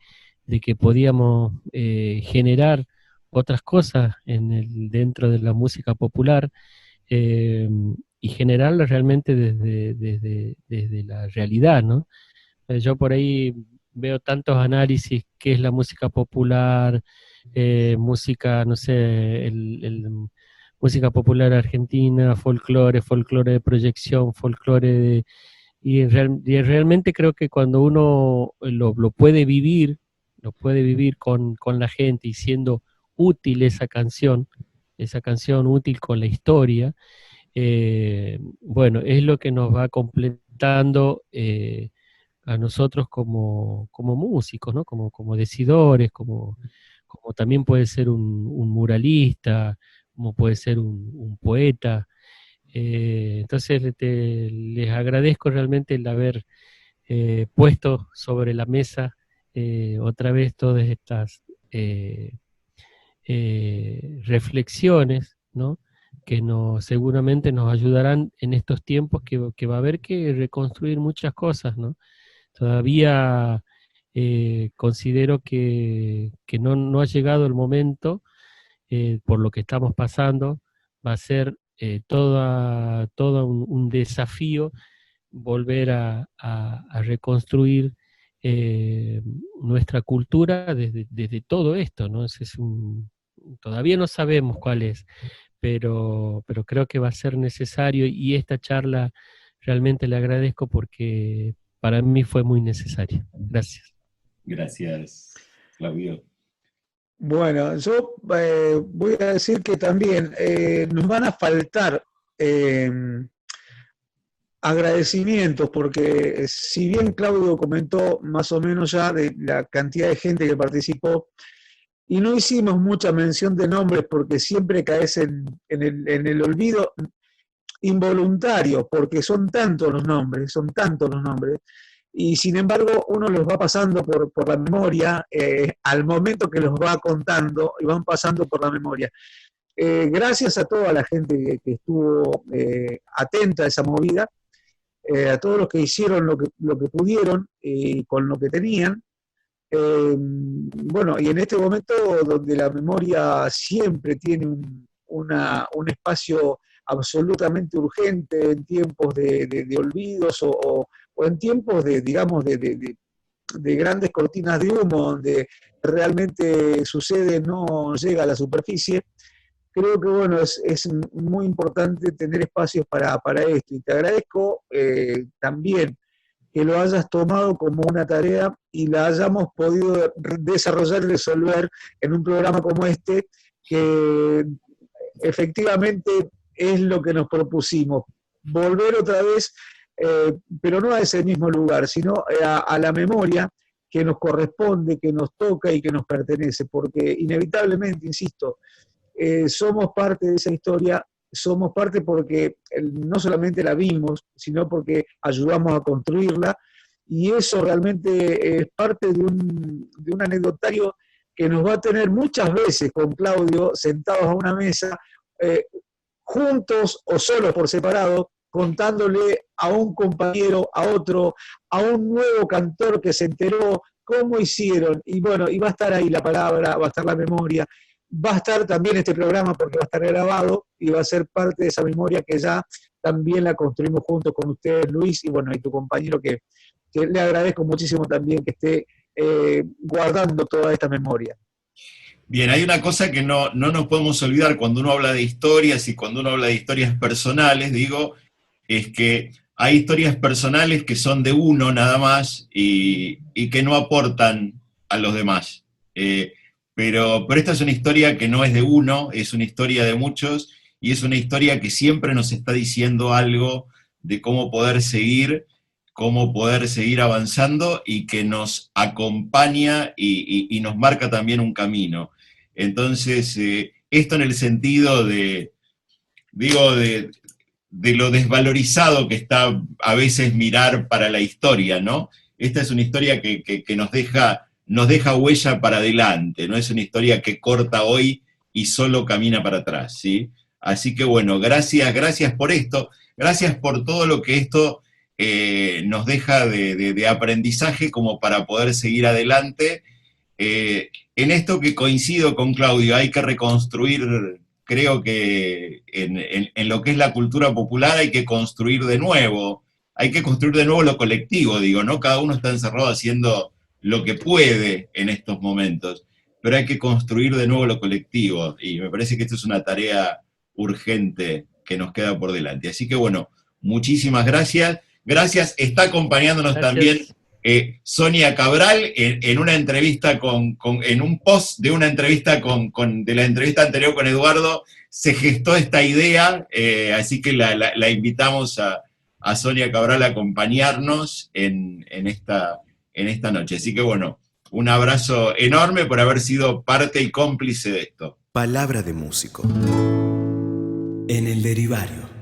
podíamos generar otras cosas dentro de la música popular, eh, y generarla realmente desde la realidad, ¿no? Yo por ahí veo tantos análisis, qué es la música popular, música, no sé, música popular argentina, folclore de proyección, y realmente creo que cuando uno lo puede vivir con la gente y siendo útil esa canción útil con la historia, bueno, es lo que nos va completando a nosotros como músicos, ¿no? Como decidores, como también puede ser un muralista, como puede ser un poeta. Entonces les agradezco realmente el haber puesto sobre la mesa otra vez todas estas reflexiones, ¿no? Que seguramente nos ayudarán en estos tiempos que va a haber que reconstruir muchas cosas, ¿no? Todavía considero que no ha llegado el momento, por lo que estamos pasando. Va a ser todo un desafío volver a reconstruir nuestra cultura desde todo esto, ¿no? Todavía no sabemos cuál es, pero creo que va a ser necesario, y esta charla realmente le agradezco porque para mí fue muy necesaria. Gracias. Gracias, Claudio. Bueno, yo voy a decir que también nos van a faltar agradecimientos, porque si bien Claudio comentó más o menos ya de la cantidad de gente que participó, y no hicimos mucha mención de nombres porque siempre caes en el olvido involuntario, porque son tantos los nombres, y sin embargo uno los va pasando por la memoria al momento que los va contando, y van pasando por la memoria. Gracias a toda la gente que estuvo atenta a esa movida, a todos los que hicieron lo que pudieron con lo que tenían. Bueno, y en este momento donde la memoria siempre tiene un espacio absolutamente urgente en tiempos de olvidos o en tiempos de grandes cortinas de humo, donde realmente sucede, no llega a la superficie. Creo que bueno, es muy importante tener espacios para esto, y te agradezco también que lo hayas tomado como una tarea y la hayamos podido desarrollar y resolver en un programa como este, que efectivamente es lo que nos propusimos. Volver otra vez, pero no a ese mismo lugar, sino a la memoria que nos corresponde, que nos toca y que nos pertenece, porque inevitablemente, insisto, somos parte de esa historia. Somos parte porque no solamente la vimos, sino porque ayudamos a construirla, y eso realmente es parte de un anecdotario que nos va a tener muchas veces con Claudio sentados a una mesa, juntos o solos por separado, contándole a un compañero, a otro, a un nuevo cantor que se enteró cómo hicieron, y bueno, y va a estar ahí la palabra, va a estar la memoria. Va a estar también este programa porque va a estar grabado y va a ser parte de esa memoria que ya también la construimos juntos con ustedes, Luis, y bueno, y tu compañero, que le agradezco muchísimo también que esté guardando toda esta memoria. Bien, hay una cosa que no nos podemos olvidar cuando uno habla de historias y cuando uno habla de historias personales, digo, es que hay historias personales que son de uno nada más y que no aportan a los demás. Pero esta es una historia que no es de uno, es una historia de muchos, y es una historia que siempre nos está diciendo algo de cómo poder seguir avanzando, y que nos acompaña y nos marca también un camino. Entonces, esto en el sentido de lo desvalorizado que está a veces mirar para la historia, ¿no? Esta es una historia que nos deja huella para adelante, no es una historia que corta hoy y solo camina para atrás, ¿sí? Así que bueno, gracias por esto, gracias por todo lo que esto nos deja de aprendizaje como para poder seguir adelante. En esto que coincido con Claudio, hay que reconstruir, creo que en lo que es la cultura popular hay que construir de nuevo lo colectivo, digo, ¿no? Cada uno está encerrado haciendo lo que puede en estos momentos, pero hay que construir de nuevo lo colectivo, y me parece que esto es una tarea urgente que nos queda por delante. Así que bueno, muchísimas gracias. Gracias, está acompañándonos también Sonia Cabral en una entrevista en un post de una entrevista de la entrevista anterior con Eduardo, se gestó esta idea, así que la invitamos a Sonia Cabral a acompañarnos en esta noche. Así que bueno, un abrazo enorme por haber sido parte y cómplice de esto. Palabra de músico. En el derivario.